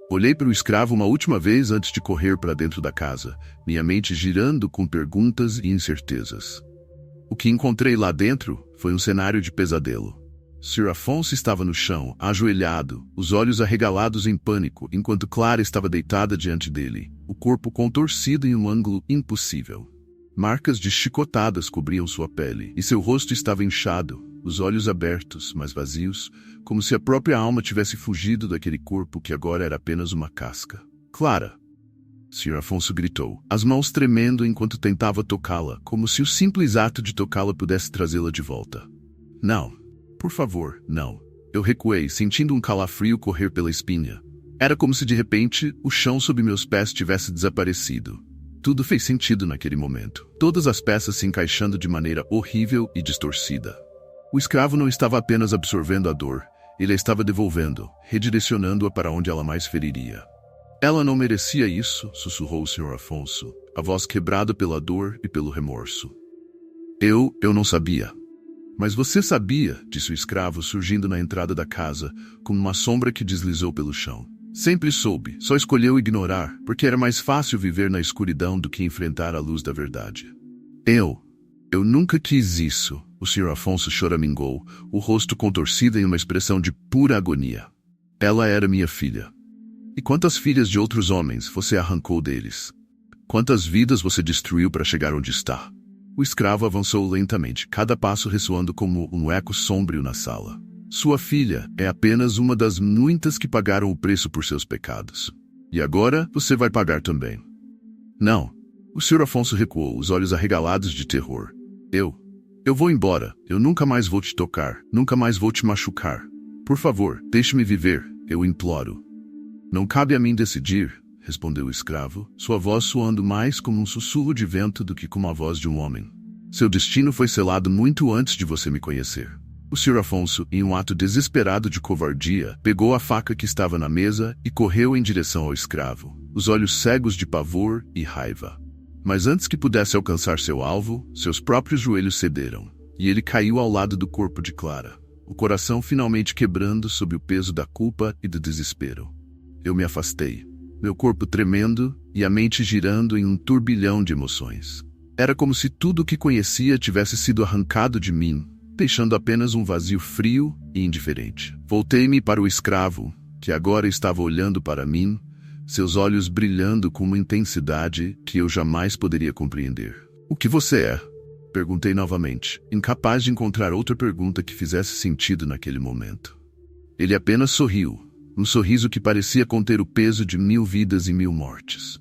Olhei para o escravo uma última vez antes de correr para dentro da casa, minha mente girando com perguntas e incertezas. O que encontrei lá dentro foi um cenário de pesadelo. Sr. Afonso estava no chão, ajoelhado, os olhos arregalados em pânico, enquanto Clara estava deitada diante dele, o corpo contorcido em um ângulo impossível. Marcas de chicotadas cobriam sua pele, e seu rosto estava inchado, os olhos abertos, mas vazios, como se a própria alma tivesse fugido daquele corpo que agora era apenas uma casca. Clara! Sr. Afonso gritou, as mãos tremendo enquanto tentava tocá-la, como se o simples ato de tocá-la pudesse trazê-la de volta. Não. Por favor, não. Eu recuei, sentindo um calafrio correr pela espinha. Era como se de repente o chão sob meus pés tivesse desaparecido. Tudo fez sentido naquele momento, todas as peças se encaixando de maneira horrível e distorcida. O escravo não estava apenas absorvendo a dor, ele a estava devolvendo, redirecionando-a para onde ela mais feriria. Ela não merecia isso, sussurrou o Sr. Afonso, a voz quebrada pela dor e pelo remorso. Eu não sabia. Mas você sabia, disse o escravo surgindo na entrada da casa, como uma sombra que deslizou pelo chão. Sempre soube, só escolheu ignorar, porque era mais fácil viver na escuridão do que enfrentar a luz da verdade. Eu nunca quis isso, o Sr. Afonso choramingou, o rosto contorcido em uma expressão de pura agonia. Ela era minha filha. E quantas filhas de outros homens você arrancou deles? Quantas vidas você destruiu para chegar onde está? O escravo avançou lentamente, cada passo ressoando como um eco sômbrio na sala. Sua filha é apenas uma das muitas que pagaram o preço por seus pecados. E agora você vai pagar também. Não. O Sr. Afonso recuou, os olhos arregalados de terror. Eu vou embora. Eu nunca mais vou te tocar. Nunca mais vou te machucar. Por favor, deixe-me viver. Eu imploro. Não cabe a mim decidir, respondeu o escravo, sua voz soando mais como um sussurro de vento do que como a voz de um homem. Seu destino foi selado muito antes de você me conhecer. O Sr. Afonso, em um ato desesperado de covardia, pegou a faca que estava na mesa e correu em direção ao escravo, os olhos cegos de pavor e raiva. Mas antes que pudesse alcançar seu alvo, seus próprios joelhos cederam, e ele caiu ao lado do corpo de Clara, o coração finalmente quebrando sob o peso da culpa e do desespero. Eu me afastei, meu corpo tremendo e a mente girando em um turbilhão de emoções. Era como se tudo o que conhecia tivesse sido arrancado de mim, deixando apenas um vazio frio e indiferente. Voltei-me para o escravo, que agora estava olhando para mim, seus olhos brilhando com uma intensidade que eu jamais poderia compreender. O que você é? Perguntei novamente, incapaz de encontrar outra pergunta que fizesse sentido naquele momento. Ele apenas sorriu, um sorriso que parecia conter o peso de 1000 vidas e 1000 mortes.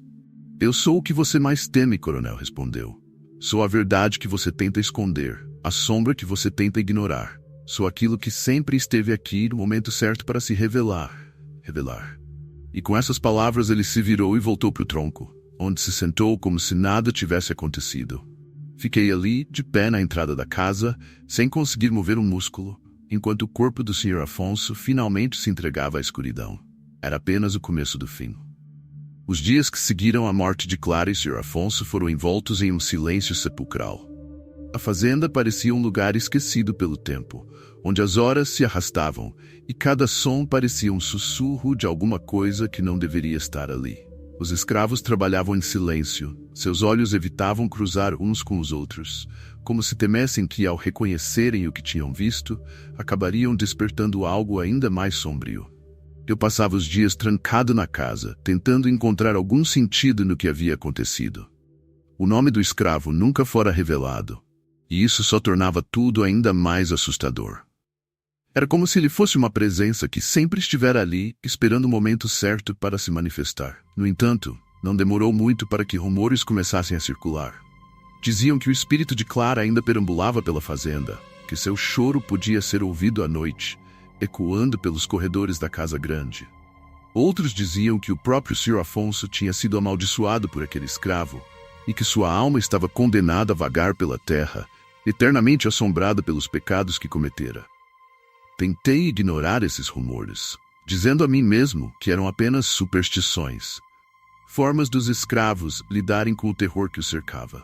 Eu sou o que você mais teme, coronel, respondeu. Sou a verdade que você tenta esconder, a sombra que você tenta ignorar. Sou aquilo que sempre esteve aqui no momento certo para se revelar. E com essas palavras ele se virou e voltou para o tronco, onde se sentou como se nada tivesse acontecido. Fiquei ali, de pé na entrada da casa, sem conseguir mover um músculo, enquanto o corpo do Sr. Afonso finalmente se entregava à escuridão. Era apenas o começo do fim. Os dias que seguiram a morte de Clara e Sr. Afonso foram envoltos em um silêncio sepulcral. A fazenda parecia um lugar esquecido pelo tempo, onde as horas se arrastavam e cada som parecia um sussurro de alguma coisa que não deveria estar ali. Os escravos trabalhavam em silêncio, seus olhos evitavam cruzar uns com os outros, como se temessem que, ao reconhecerem o que tinham visto, acabariam despertando algo ainda mais sombrio. Eu passava os dias trancado na casa, tentando encontrar algum sentido no que havia acontecido. O nome do escravo nunca fora revelado. e isso só tornava tudo ainda mais assustador. Era como se ele fosse uma presença que sempre estivera ali, esperando o momento certo para se manifestar. No entanto, não demorou muito para que rumores começassem a circular. Diziam que o espírito de Clara ainda perambulava pela fazenda, que seu choro podia ser ouvido à noite, ecoando pelos corredores da casa grande. Outros diziam que o próprio Sr. Afonso tinha sido amaldiçoado por aquele escravo e que sua alma estava condenada a vagar pela terra, eternamente assombrada pelos pecados que cometera. Tentei ignorar esses rumores, dizendo a mim mesmo que eram apenas superstições, formas dos escravos lidarem com o terror que os cercava.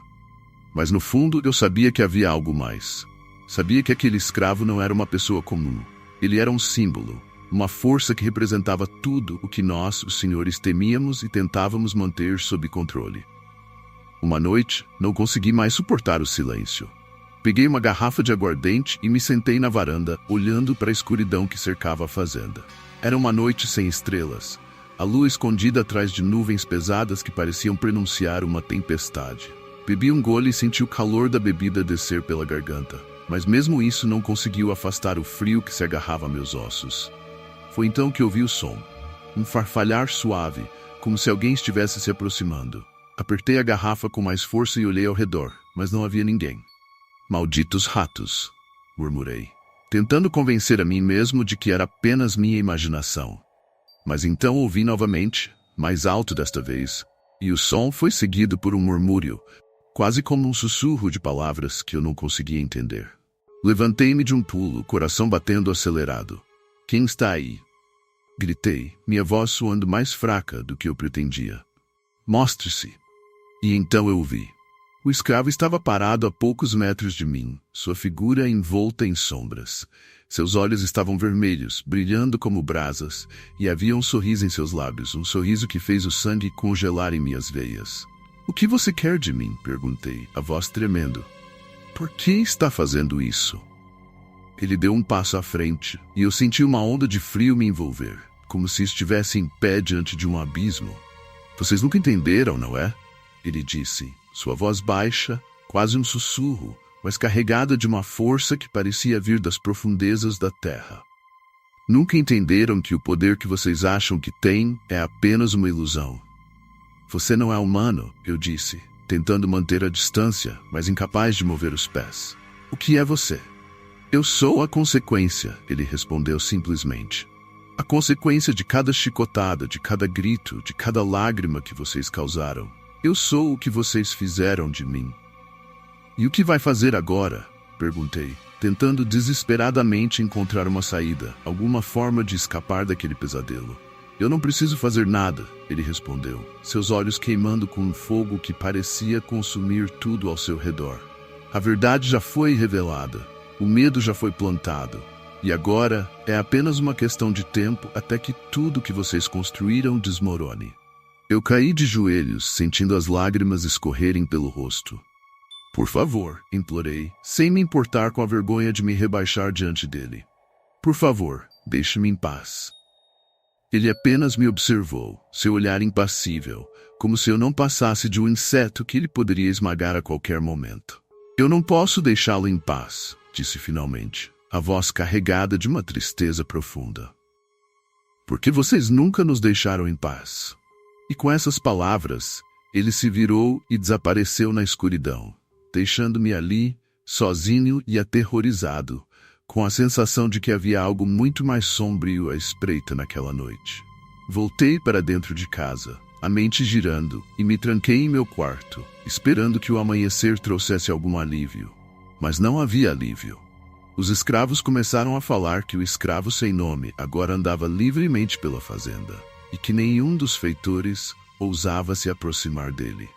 Mas no fundo eu sabia que havia algo mais. Sabia que aquele escravo não era uma pessoa comum. Ele era um símbolo, uma força que representava tudo o que nós, os senhores, temíamos e tentávamos manter sob controle. Uma noite, não consegui mais suportar o silêncio. Peguei uma garrafa de aguardente e me sentei na varanda, olhando para a escuridão que cercava a fazenda. Era uma noite sem estrelas, a lua escondida atrás de nuvens pesadas que pareciam prenunciar uma tempestade. Bebi um gole e senti o calor da bebida descer pela garganta, mas mesmo isso não conseguiu afastar o frio que se agarrava a meus ossos. Foi então que ouvi o som, um farfalhar suave, como se alguém estivesse se aproximando. Apertei a garrafa com mais força e olhei ao redor, mas não havia ninguém. Malditos ratos, murmurei, tentando convencer a mim mesmo de que era apenas minha imaginação. Mas então ouvi novamente, mais alto desta vez, e o som foi seguido por um murmúrio, quase como um sussurro de palavras que eu não conseguia entender. Levantei-me de um pulo, coração batendo acelerado. Quem está aí? Gritei, minha voz soando mais fraca do que eu pretendia. Mostre-se. E então eu o vi. O escravo estava parado a poucos metros de mim, sua figura envolta em sombras. Seus olhos estavam vermelhos, brilhando como brasas, e havia um sorriso em seus lábios, um sorriso que fez o sangue congelar em minhas veias. O que você quer de mim? Perguntei, a voz tremendo. Por que está fazendo isso? Ele deu um passo à frente, e eu senti uma onda de frio me envolver, como se estivesse em pé diante de um abismo. Vocês nunca entenderam, não é? Ele disse, sua voz baixa, quase um sussurro, mas carregada de uma força que parecia vir das profundezas da terra. Nunca entenderam que o poder que vocês acham que têm é apenas uma ilusão. Você não é humano, eu disse, tentando manter a distância, mas incapaz de mover os pés. O que é você? Eu sou a consequência, ele respondeu simplesmente. A consequência de cada chicotada, de cada grito, de cada lágrima que vocês causaram. Eu sou o que vocês fizeram de mim. E o que vai fazer agora? Perguntei, tentando desesperadamente encontrar uma saída, alguma forma de escapar daquele pesadelo. Eu não preciso fazer nada, ele respondeu, seus olhos queimando com um fogo que parecia consumir tudo ao seu redor. A verdade já foi revelada, o medo já foi plantado, e agora é apenas uma questão de tempo até que tudo que vocês construíram desmorone. Eu caí de joelhos, sentindo as lágrimas escorrerem pelo rosto. Por favor, implorei, sem me importar com a vergonha de me rebaixar diante dele. Por favor, deixe-me em paz. Ele apenas me observou, seu olhar impassível, como se eu não passasse de um inseto que ele poderia esmagar a qualquer momento. Eu não posso deixá-lo em paz, disse finalmente, a voz carregada de uma tristeza profunda. Porque vocês nunca nos deixaram em paz. E com essas palavras, ele se virou e desapareceu na escuridão, deixando-me ali, sozinho e aterrorizado, com a sensação de que havia algo muito mais sombrio à espreita naquela noite. Voltei para dentro de casa, a mente girando, e me tranquei em meu quarto, esperando que o amanhecer trouxesse algum alívio. Mas não havia alívio. Os escravos começaram a falar que o escravo sem nome agora andava livremente pela fazenda, e que nenhum dos feitores ousava se aproximar dele.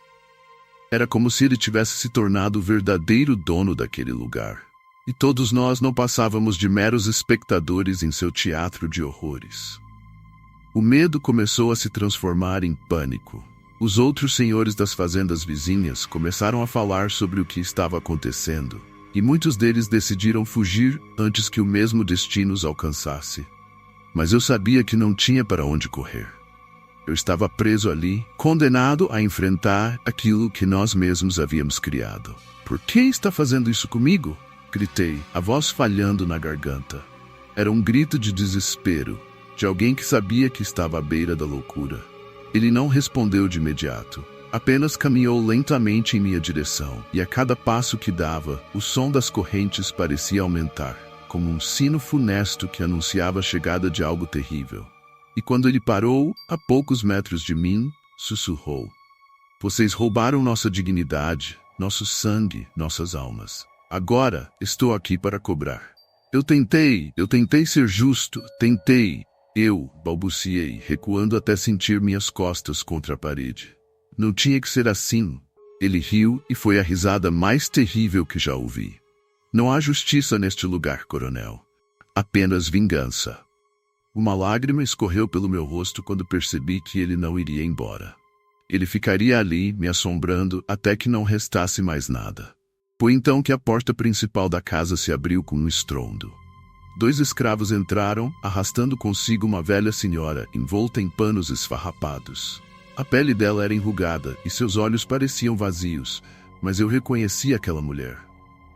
Era como se ele tivesse se tornado o verdadeiro dono daquele lugar, e todos nós não passávamos de meros espectadores em seu teatro de horrores. O medo começou a se transformar em pânico. Os outros senhores das fazendas vizinhas começaram a falar sobre o que estava acontecendo, e muitos deles decidiram fugir antes que o mesmo destino os alcançasse. Mas eu sabia que não tinha para onde correr. Eu estava preso ali, condenado a enfrentar aquilo que nós mesmos havíamos criado. Por que está fazendo isso comigo? Gritei, a voz falhando na garganta. Era um grito de desespero, de alguém que sabia que estava à beira da loucura. Ele não respondeu de imediato. Apenas caminhou lentamente em minha direção, e a cada passo que dava, o som das correntes parecia aumentar, como um sino funesto que anunciava a chegada de algo terrível. E quando ele parou, a poucos metros de mim, sussurrou: "Vocês roubaram nossa dignidade, nosso sangue, nossas almas. Agora estou aqui para cobrar. Eu tentei ser justo, eu balbuciei, recuando até sentir minhas costas contra a parede. Não tinha que ser assim. Ele riu e foi a risada mais terrível que já ouvi. Não há justiça neste lugar, coronel. Apenas vingança. Uma lágrima escorreu pelo meu rosto quando percebi que ele não iria embora. Ele ficaria ali, me assombrando, até que não restasse mais nada. Foi então que a porta principal da casa se abriu com um estrondo. 2 escravos entraram, arrastando consigo uma velha senhora, envolta em panos esfarrapados. A pele dela era enrugada e seus olhos pareciam vazios, mas eu reconheci aquela mulher.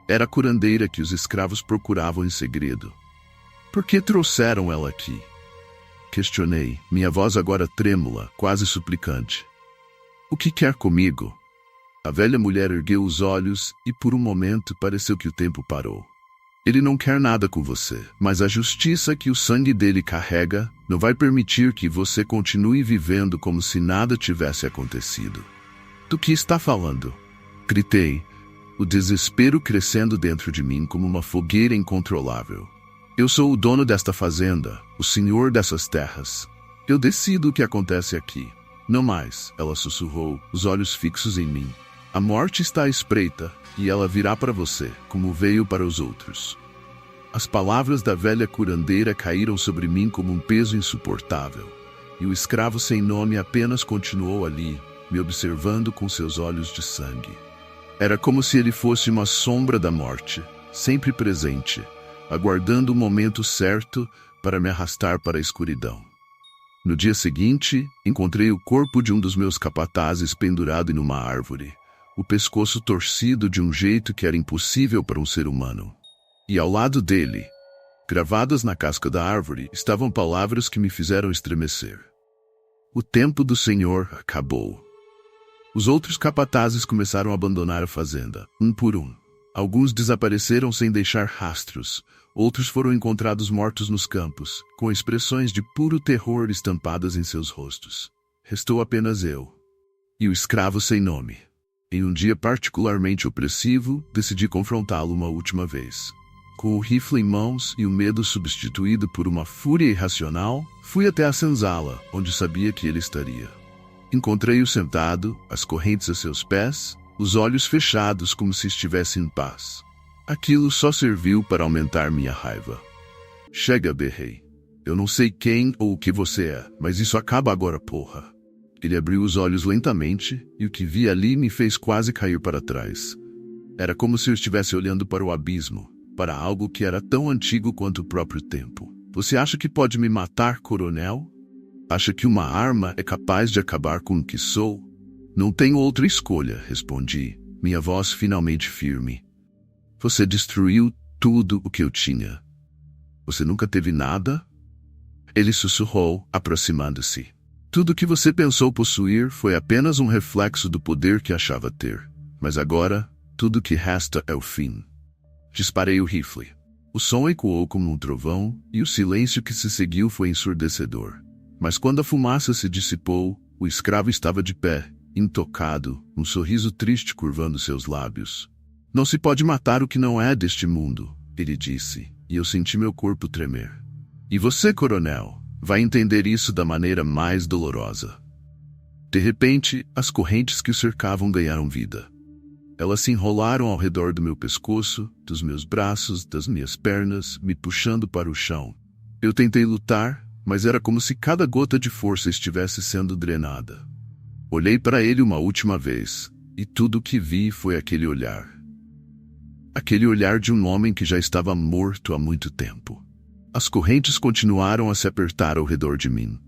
Era a curandeira que os escravos procuravam em segredo. Por que trouxeram ela aqui? Questionei, minha voz agora trêmula, quase suplicante. O que quer comigo? A velha mulher ergueu os olhos e por um momento pareceu que o tempo parou. Ele não quer nada com você, mas a justiça que o sangue dele carrega não vai permitir que você continue vivendo como se nada tivesse acontecido. Do que está falando? Gritei, o desespero crescendo dentro de mim como uma fogueira incontrolável. Eu sou o dono desta fazenda, o senhor dessas terras. Eu decido o que acontece aqui. Não mais, ela sussurrou, os olhos fixos em mim. A morte está à espreita, e ela virá para você, como veio para os outros. As palavras da velha curandeira caíram sobre mim como um peso insuportável, e o escravo sem nome apenas continuou ali, me observando com seus olhos de sangue. Era como se ele fosse uma sombra da morte, sempre presente, aguardando o momento certo para me arrastar para a escuridão. No dia seguinte, encontrei o corpo de um dos meus capatazes pendurado em uma árvore, o pescoço torcido de um jeito que era impossível para um ser humano. E ao lado dele, gravadas na casca da árvore, estavam palavras que me fizeram estremecer. O tempo do Senhor acabou. Os outros capatazes começaram a abandonar a fazenda, um por um. Alguns desapareceram sem deixar rastros, outros foram encontrados mortos nos campos, com expressões de puro terror estampadas em seus rostos. Restou apenas eu e o escravo sem nome. Em um dia particularmente opressivo, decidi confrontá-lo uma última vez. Com o rifle em mãos e o medo substituído por uma fúria irracional, fui até a senzala, onde sabia que ele estaria. Encontrei-o sentado, as correntes a seus pés, os olhos fechados como se estivesse em paz. Aquilo só serviu para aumentar minha raiva. Chega, berrei. Eu não sei quem ou o que você é, mas isso acaba agora, porra. Ele abriu os olhos lentamente, e o que vi ali me fez quase cair para trás. Era como se eu estivesse olhando para o abismo, para algo que era tão antigo quanto o próprio tempo. Você acha que pode me matar, coronel? Acha que uma arma é capaz de acabar com o que sou? Não tenho outra escolha, respondi, minha voz finalmente firme. Você destruiu tudo o que eu tinha. Você nunca teve nada? Ele sussurrou, aproximando-se. Tudo que você pensou possuir foi apenas um reflexo do poder que achava ter. Mas agora, tudo que resta é o fim. Disparei o rifle. O som ecoou como um trovão, e o silêncio que se seguiu foi ensurdecedor. Mas quando a fumaça se dissipou, o escravo estava de pé, intocado, um sorriso triste curvando seus lábios. Não se pode matar o que não é deste mundo, ele disse, e eu senti meu corpo tremer. E você, coronel, vai entender isso da maneira mais dolorosa. De repente, as correntes que o cercavam ganharam vida. Elas se enrolaram ao redor do meu pescoço, dos meus braços, das minhas pernas, me puxando para o chão. Eu tentei lutar, mas era como se cada gota de força estivesse sendo drenada. Olhei para ele uma última vez, e tudo o que vi foi aquele olhar. Aquele olhar de um homem que já estava morto há muito tempo. As correntes continuaram a se apertar ao redor de mim.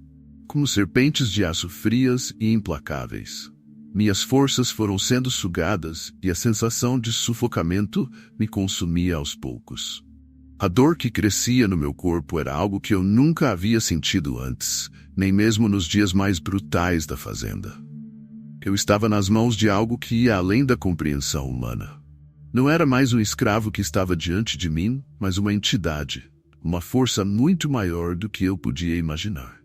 como serpentes de aço frias e implacáveis. Minhas forças foram sendo sugadas e a sensação de sufocamento me consumia aos poucos. A dor que crescia no meu corpo era algo que eu nunca havia sentido antes, nem mesmo nos dias mais brutais da fazenda. Eu estava nas mãos de algo que ia além da compreensão humana. Não era mais um escravo que estava diante de mim, mas uma entidade, uma força muito maior do que eu podia imaginar.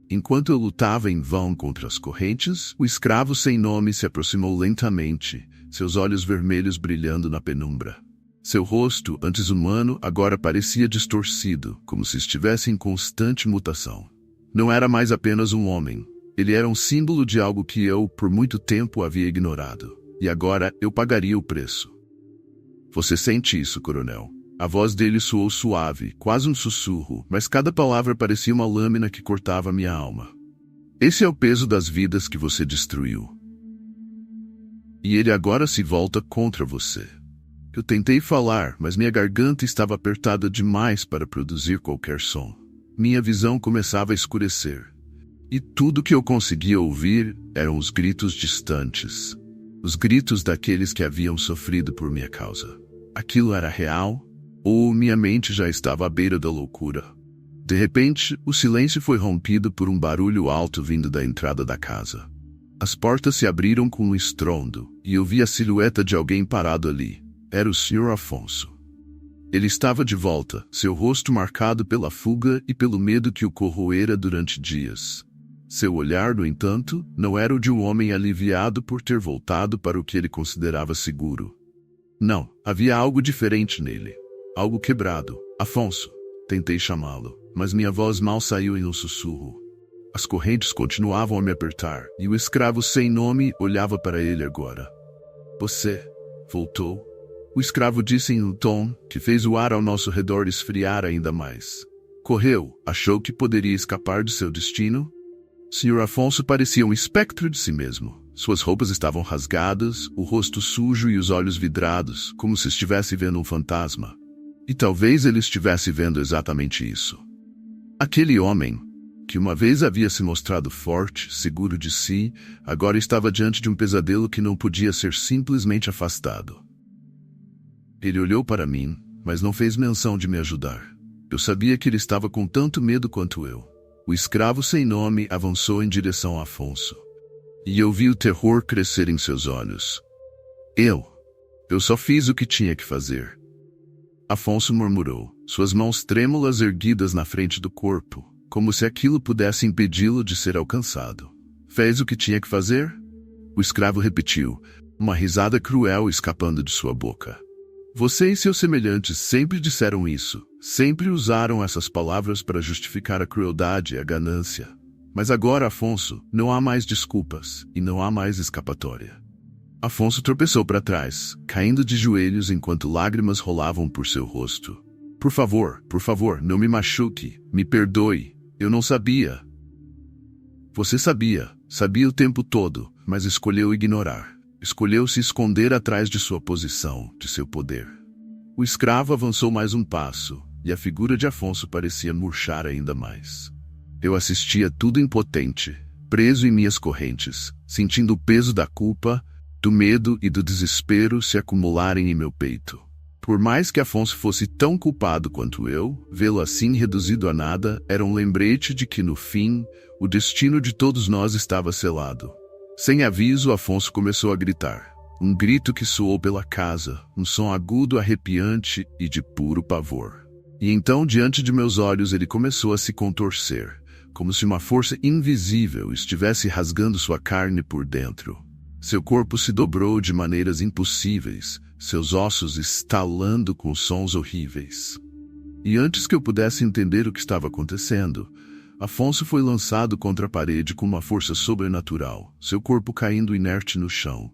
Enquanto eu lutava em vão contra as correntes, o escravo sem nome se aproximou lentamente, seus olhos vermelhos brilhando na penumbra. Seu rosto, antes humano, agora parecia distorcido, como se estivesse em constante mutação. Não era mais apenas um homem. Ele era um símbolo de algo que eu, por muito tempo, havia ignorado. E agora eu pagaria o preço. Você sente isso, coronel? A voz dele soou suave, quase um sussurro, mas cada palavra parecia uma lâmina que cortava minha alma. Esse é o peso das vidas que você destruiu. E ele agora se volta contra você. Eu tentei falar, mas minha garganta estava apertada demais para produzir qualquer som. Minha visão começava a escurecer. E tudo que eu conseguia ouvir eram os gritos distantes. Os gritos daqueles que haviam sofrido por minha causa. Aquilo era real? Ou minha mente já estava à beira da loucura? De repente, o silêncio foi rompido por um barulho alto vindo da entrada da casa. As portas se abriram com um estrondo, e eu vi a silhueta de alguém parado ali. Era o Sr. Afonso. Ele estava de volta, seu rosto marcado pela fuga e pelo medo que o corroera durante dias. Seu olhar, no entanto, não era o de um homem aliviado por ter voltado para o que ele considerava seguro. Não, havia algo diferente nele. Algo quebrado. Afonso. Tentei chamá-lo, mas minha voz mal saiu em um sussurro. As correntes continuavam a me apertar, e o escravo sem nome olhava para ele agora. Você voltou? O escravo disse em um tom que fez o ar ao nosso redor esfriar ainda mais. Correu, achou que poderia escapar de seu destino? Sr. Afonso parecia um espectro de si mesmo. Suas roupas estavam rasgadas, o rosto sujo e os olhos vidrados, como se estivesse vendo um fantasma. E talvez ele estivesse vendo exatamente isso. Aquele homem, que uma vez havia se mostrado forte, seguro de si, agora estava diante de um pesadelo que não podia ser simplesmente afastado. Ele olhou para mim, mas não fez menção de me ajudar. Eu sabia que ele estava com tanto medo quanto eu. O escravo sem nome avançou em direção a Afonso. E eu vi o terror crescer em seus olhos. Eu só fiz o que tinha que fazer. Afonso murmurou, suas mãos trêmulas erguidas na frente do corpo, como se aquilo pudesse impedi-lo de ser alcançado. Fez o que tinha que fazer? O escravo repetiu, uma risada cruel escapando de sua boca. Você e seus semelhantes sempre disseram isso, sempre usaram essas palavras para justificar a crueldade e a ganância. Mas agora, Afonso, não há mais desculpas e não há mais escapatória. Afonso tropeçou para trás, caindo de joelhos enquanto lágrimas rolavam por seu rosto. Por favor, não me machuque, me perdoe, eu não sabia. Você sabia o tempo todo, mas escolheu ignorar. Escolheu se esconder atrás de sua posição, de seu poder. O escravo avançou mais um passo, e a figura de Afonso parecia murchar ainda mais. Eu assistia tudo impotente, preso em minhas correntes, sentindo o peso da culpa, do medo e do desespero se acumularem em meu peito. Por mais que Afonso fosse tão culpado quanto eu, vê-lo assim reduzido a nada era um lembrete de que, no fim, o destino de todos nós estava selado. Sem aviso, Afonso começou a gritar. Um grito que soou pela casa, um som agudo, arrepiante e de puro pavor. E então, diante de meus olhos, ele começou a se contorcer, como se uma força invisível estivesse rasgando sua carne por dentro. Seu corpo se dobrou de maneiras impossíveis, seus ossos estalando com sons horríveis. E antes que eu pudesse entender o que estava acontecendo, Afonso foi lançado contra a parede com uma força sobrenatural, seu corpo caindo inerte no chão,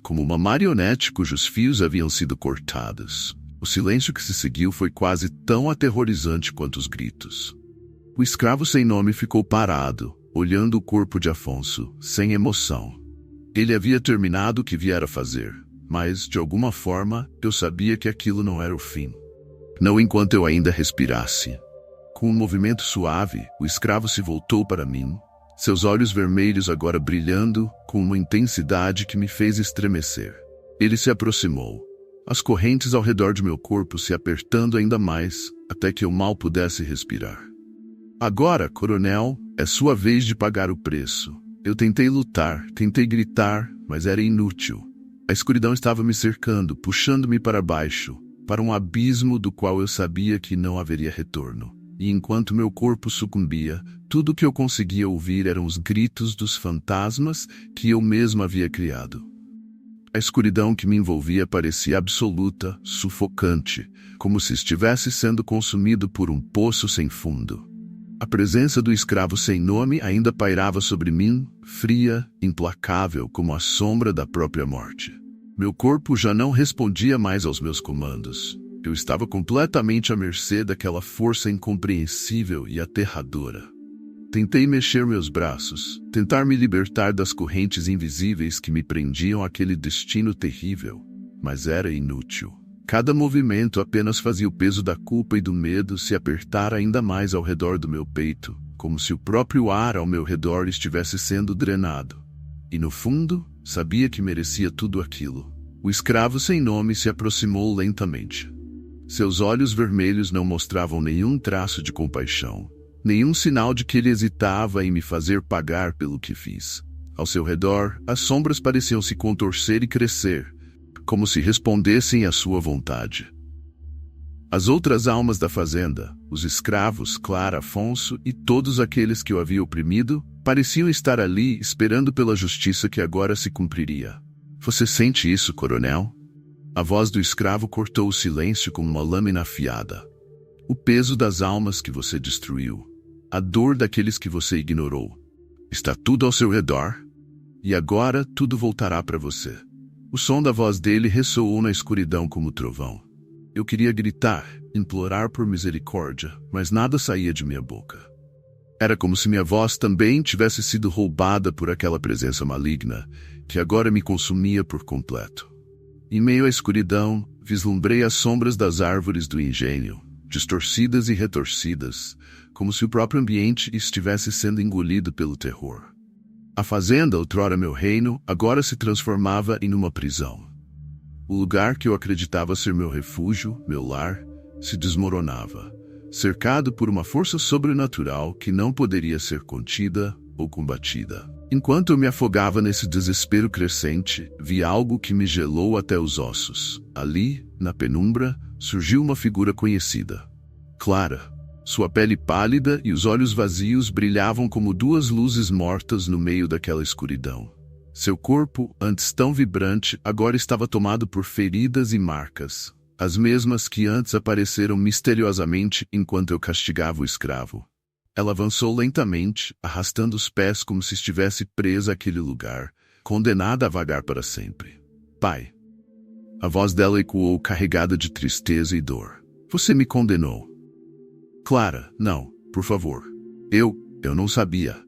como uma marionete cujos fios haviam sido cortados. O silêncio que se seguiu foi quase tão aterrorizante quanto os gritos. O escravo sem nome ficou parado, olhando o corpo de Afonso, sem emoção. Ele havia terminado o que viera fazer, mas, de alguma forma, eu sabia que aquilo não era o fim. Não enquanto eu ainda respirasse. Com um movimento suave, o escravo se voltou para mim, seus olhos vermelhos agora brilhando com uma intensidade que me fez estremecer. Ele se aproximou, as correntes ao redor de meu corpo se apertando ainda mais, até que eu mal pudesse respirar. Agora, coronel, é sua vez de pagar o preço. Eu tentei lutar, tentei gritar, mas era inútil. A escuridão estava me cercando, puxando-me para baixo, para um abismo do qual eu sabia que não haveria retorno. E enquanto meu corpo sucumbia, tudo o que eu conseguia ouvir eram os gritos dos fantasmas que eu mesmo havia criado. A escuridão que me envolvia parecia absoluta, sufocante, como se estivesse sendo consumido por um poço sem fundo. A presença do escravo sem nome ainda pairava sobre mim, fria, implacável como a sombra da própria morte. Meu corpo já não respondia mais aos meus comandos. Eu estava completamente à mercê daquela força incompreensível e aterradora. Tentei mexer meus braços, tentar me libertar das correntes invisíveis que me prendiam àquele destino terrível, mas era inútil. Cada movimento apenas fazia o peso da culpa e do medo se apertar ainda mais ao redor do meu peito, como se o próprio ar ao meu redor estivesse sendo drenado. E no fundo, sabia que merecia tudo aquilo. O escravo sem nome se aproximou lentamente. Seus olhos vermelhos não mostravam nenhum traço de compaixão, nenhum sinal de que ele hesitava em me fazer pagar pelo que fiz. Ao seu redor, as sombras pareciam se contorcer e crescer, como se respondessem à sua vontade. As outras almas da fazenda, os escravos, Clara, Afonso e todos aqueles que o haviam oprimido, pareciam estar ali esperando pela justiça que agora se cumpriria. Você sente isso, coronel? A voz do escravo cortou o silêncio como uma lâmina afiada. O peso das almas que você destruiu, a dor daqueles que você ignorou. Está tudo ao seu redor, e agora tudo voltará para você. O som da voz dele ressoou na escuridão como trovão. Eu queria gritar, implorar por misericórdia, mas nada saía de minha boca. Era como se minha voz também tivesse sido roubada por aquela presença maligna, que agora me consumia por completo. Em meio à escuridão, vislumbrei as sombras das árvores do engenho, distorcidas e retorcidas, como se o próprio ambiente estivesse sendo engolido pelo terror. A fazenda, outrora meu reino, agora se transformava em uma prisão. O lugar que eu acreditava ser meu refúgio, meu lar, se desmoronava, cercado por uma força sobrenatural que não poderia ser contida ou combatida. Enquanto eu me afogava nesse desespero crescente, vi algo que me gelou até os ossos. Ali, na penumbra, surgiu uma figura conhecida. Clara. Sua pele pálida e os olhos vazios brilhavam como duas luzes mortas no meio daquela escuridão. Seu corpo, antes tão vibrante, agora estava tomado por feridas e marcas, as mesmas que antes apareceram misteriosamente enquanto eu castigava o escravo. Ela avançou lentamente, arrastando os pés como se estivesse presa àquele lugar, condenada a vagar para sempre. Pai. A voz dela ecoou carregada de tristeza e dor. Você me condenou. Clara, não, por favor. Eu não sabia.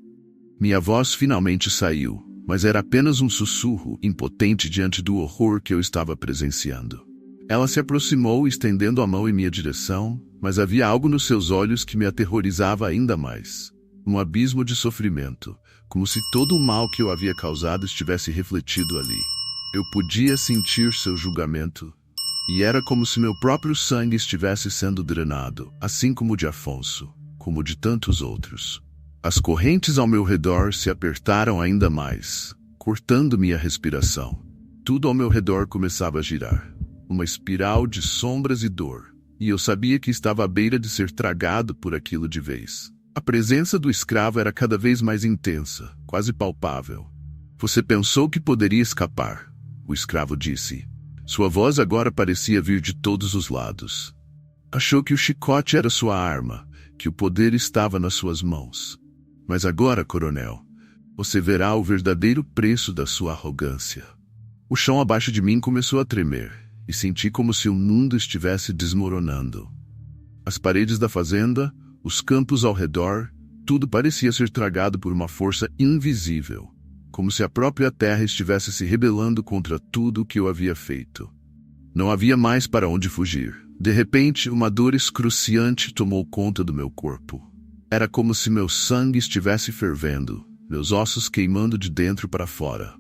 Minha voz finalmente saiu, mas era apenas um sussurro impotente diante do horror que eu estava presenciando. Ela se aproximou estendendo a mão em minha direção, mas havia algo nos seus olhos que me aterrorizava ainda mais. Um abismo de sofrimento, como se todo o mal que eu havia causado estivesse refletido ali. Eu podia sentir seu julgamento, e era como se meu próprio sangue estivesse sendo drenado, assim como o de Afonso, como o de tantos outros. As correntes ao meu redor se apertaram ainda mais, cortando minha respiração. Tudo ao meu redor começava a girar, uma espiral de sombras e dor, e eu sabia que estava à beira de ser tragado por aquilo de vez. A presença do escravo era cada vez mais intensa, quase palpável. Você pensou que poderia escapar, o escravo disse. Sua voz agora parecia vir de todos os lados. Achou que o chicote era sua arma, que o poder estava nas suas mãos. Mas agora, coronel, você verá o verdadeiro preço da sua arrogância. O chão abaixo de mim começou a tremer, e senti como se o mundo estivesse desmoronando. As paredes da fazenda, os campos ao redor, tudo parecia ser tragado por uma força invisível, como se a própria terra estivesse se rebelando contra tudo o que eu havia feito. Não havia mais para onde fugir. De repente, uma dor excruciante tomou conta do meu corpo. Era como se meu sangue estivesse fervendo, meus ossos queimando de dentro para fora.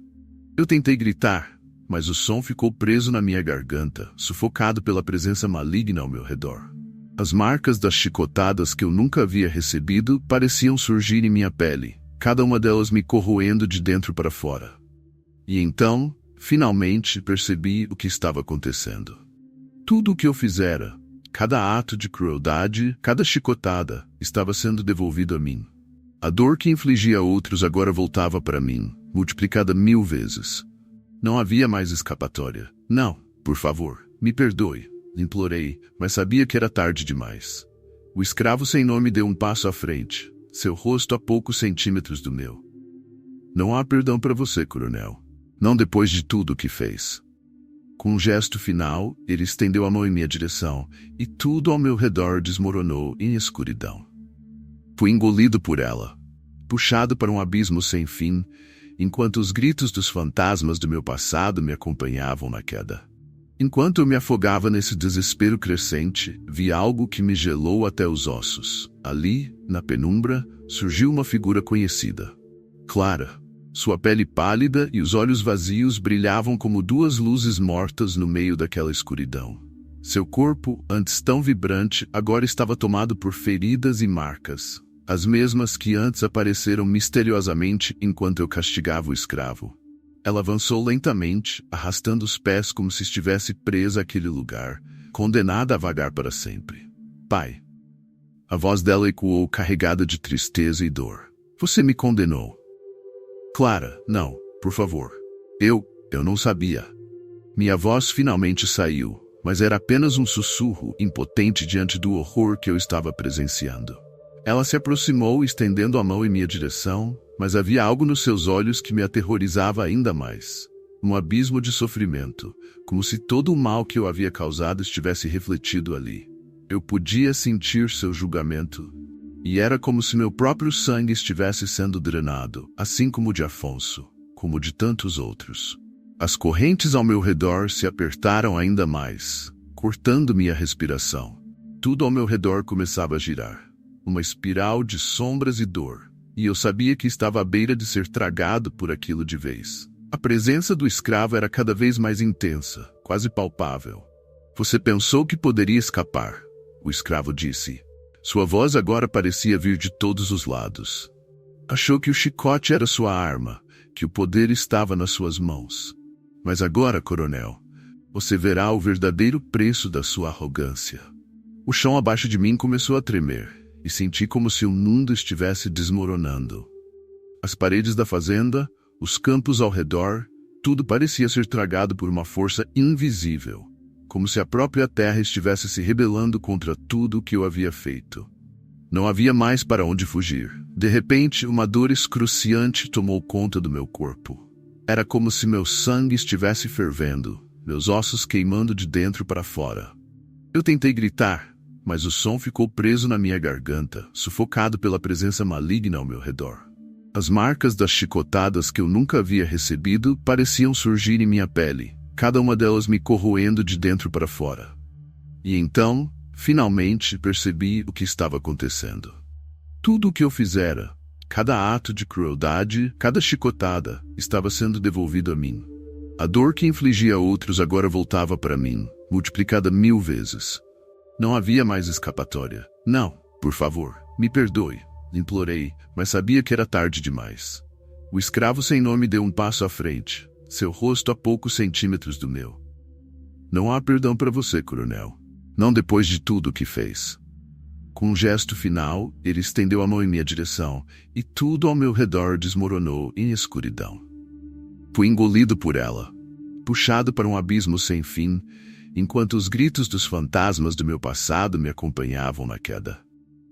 Eu tentei gritar, mas o som ficou preso na minha garganta, sufocado pela presença maligna ao meu redor. As marcas das chicotadas que eu nunca havia recebido pareciam surgir em minha pele, cada uma delas me corroendo de dentro para fora. E então, finalmente, percebi o que estava acontecendo. Tudo o que eu fizera, cada ato de crueldade, cada chicotada, estava sendo devolvido a mim. A dor que infligia a outros agora voltava para mim, multiplicada 1000 vezes. Não havia mais escapatória. Não, por favor, me perdoe, implorei, mas sabia que era tarde demais. O escravo sem nome deu um passo à frente, seu rosto a poucos centímetros do meu. Não há perdão para você, coronel. Não depois de tudo o que fez. Com um gesto final, ele estendeu a mão em minha direção, e tudo ao meu redor desmoronou em escuridão. Fui engolido por ela, puxado para um abismo sem fim, enquanto os gritos dos fantasmas do meu passado me acompanhavam na queda. Enquanto eu me afogava nesse desespero crescente, vi algo que me gelou até os ossos. Ali, na penumbra, surgiu uma figura conhecida. Clara. Sua pele pálida e os olhos vazios brilhavam como duas luzes mortas no meio daquela escuridão. Seu corpo, antes tão vibrante, agora estava tomado por feridas e marcas, as mesmas que antes apareceram misteriosamente enquanto eu castigava o escravo. Ela avançou lentamente, arrastando os pés como se estivesse presa àquele lugar, condenada a vagar para sempre. Pai. A voz dela ecoou carregada de tristeza e dor. Você me condenou. Clara, não, por favor. Eu não sabia. Minha voz finalmente saiu, mas era apenas um sussurro impotente diante do horror que eu estava presenciando. Ela se aproximou, estendendo a mão em minha direção, mas havia algo nos seus olhos que me aterrorizava ainda mais. Um abismo de sofrimento, como se todo o mal que eu havia causado estivesse refletido ali. Eu podia sentir seu julgamento, e era como se meu próprio sangue estivesse sendo drenado, assim como o de Afonso, como o de tantos outros. As correntes ao meu redor se apertaram ainda mais, cortando minha respiração. Tudo ao meu redor começava a girar, uma espiral de sombras e dor, e eu sabia que estava à beira de ser tragado por aquilo de vez. A presença do escravo era cada vez mais intensa, quase palpável. Você pensou que poderia escapar, o escravo disse. Sua voz agora parecia vir de todos os lados. Achou que o chicote era sua arma, que o poder estava nas suas mãos. Mas agora, coronel, você verá o verdadeiro preço da sua arrogância. O chão abaixo de mim começou a tremer, e senti como se o mundo estivesse desmoronando. As paredes da fazenda, os campos ao redor, tudo parecia ser tragado por uma força invisível, como se a própria terra estivesse se rebelando contra tudo o que eu havia feito. Não havia mais para onde fugir. De repente, uma dor excruciante tomou conta do meu corpo. Era como se meu sangue estivesse fervendo, meus ossos queimando de dentro para fora. Eu tentei gritar, mas o som ficou preso na minha garganta, sufocado pela presença maligna ao meu redor. As marcas das chicotadas que eu nunca havia recebido pareciam surgir em minha pele, cada uma delas me corroendo de dentro para fora. E então, finalmente, percebi o que estava acontecendo. Tudo o que eu fizera, cada ato de crueldade, cada chicotada, estava sendo devolvido a mim. A dor que infligia a outros agora voltava para mim, multiplicada 1000 vezes. Não havia mais escapatória. Não, por favor, me perdoe, implorei, mas sabia que era tarde demais. O escravo sem nome deu um passo à frente, seu rosto a poucos centímetros do meu. Não há perdão para você, coronel. Não depois de tudo o que fez. Com um gesto final, ele estendeu a mão em minha direção, e tudo ao meu redor desmoronou em escuridão. Fui engolido por ela, puxado para um abismo sem fim, enquanto os gritos dos fantasmas do meu passado me acompanhavam na queda.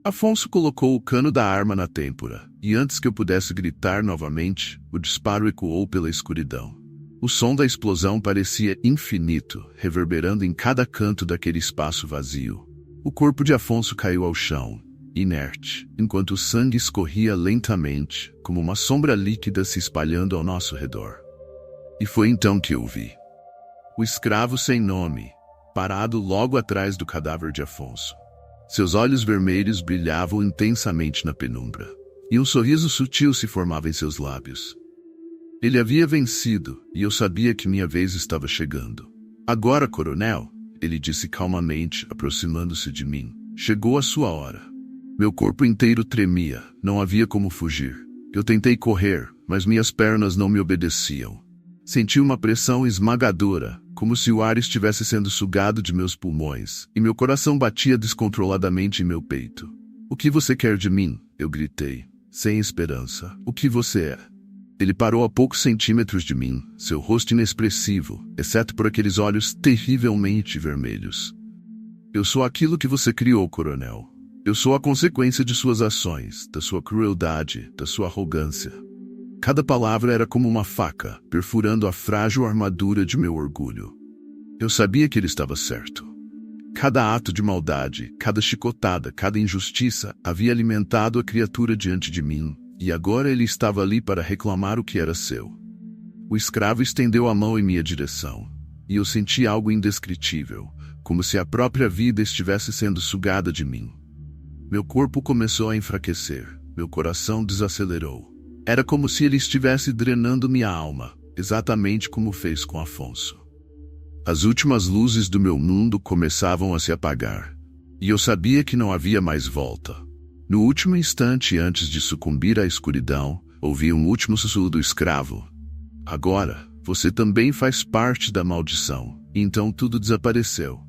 Afonso colocou o cano da arma na têmpora, e antes que eu pudesse gritar novamente, o disparo ecoou pela escuridão. O som da explosão parecia infinito, reverberando em cada canto daquele espaço vazio. O corpo de Afonso caiu ao chão, inerte, enquanto o sangue escorria lentamente, como uma sombra líquida se espalhando ao nosso redor. E foi então que eu vi o escravo sem nome, parado logo atrás do cadáver de Afonso. Seus olhos vermelhos brilhavam intensamente na penumbra. e um sorriso sutil se formava em seus lábios. Ele havia vencido, e eu sabia que minha vez estava chegando. Agora, coronel, ele disse calmamente, aproximando-se de mim. Chegou a sua hora. Meu corpo inteiro tremia, não havia como fugir. Eu tentei correr, mas minhas pernas não me obedeciam. Senti uma pressão esmagadora, como se o ar estivesse sendo sugado de meus pulmões, e meu coração batia descontroladamente em meu peito. O que você quer de mim? Eu gritei, sem esperança. O que você é? Ele parou a poucos centímetros de mim, seu rosto inexpressivo, exceto por aqueles olhos terrivelmente vermelhos. Eu sou aquilo que você criou, coronel. Eu sou a consequência de suas ações, da sua crueldade, da sua arrogância. Cada palavra era como uma faca, perfurando a frágil armadura de meu orgulho. Eu sabia que ele estava certo. Cada ato de maldade, cada chicotada, cada injustiça havia alimentado a criatura diante de mim, e agora ele estava ali para reclamar o que era seu. O escravo estendeu a mão em minha direção, e eu senti algo indescritível, como se a própria vida estivesse sendo sugada de mim. Meu corpo começou a enfraquecer, meu coração desacelerou. Era como se ele estivesse drenando minha alma, exatamente como fez com Afonso. As últimas luzes do meu mundo começavam a se apagar, e eu sabia que não havia mais volta. No último instante antes de sucumbir à escuridão, ouvi um último sussurro do escravo. Agora, você também faz parte da maldição. E então tudo desapareceu.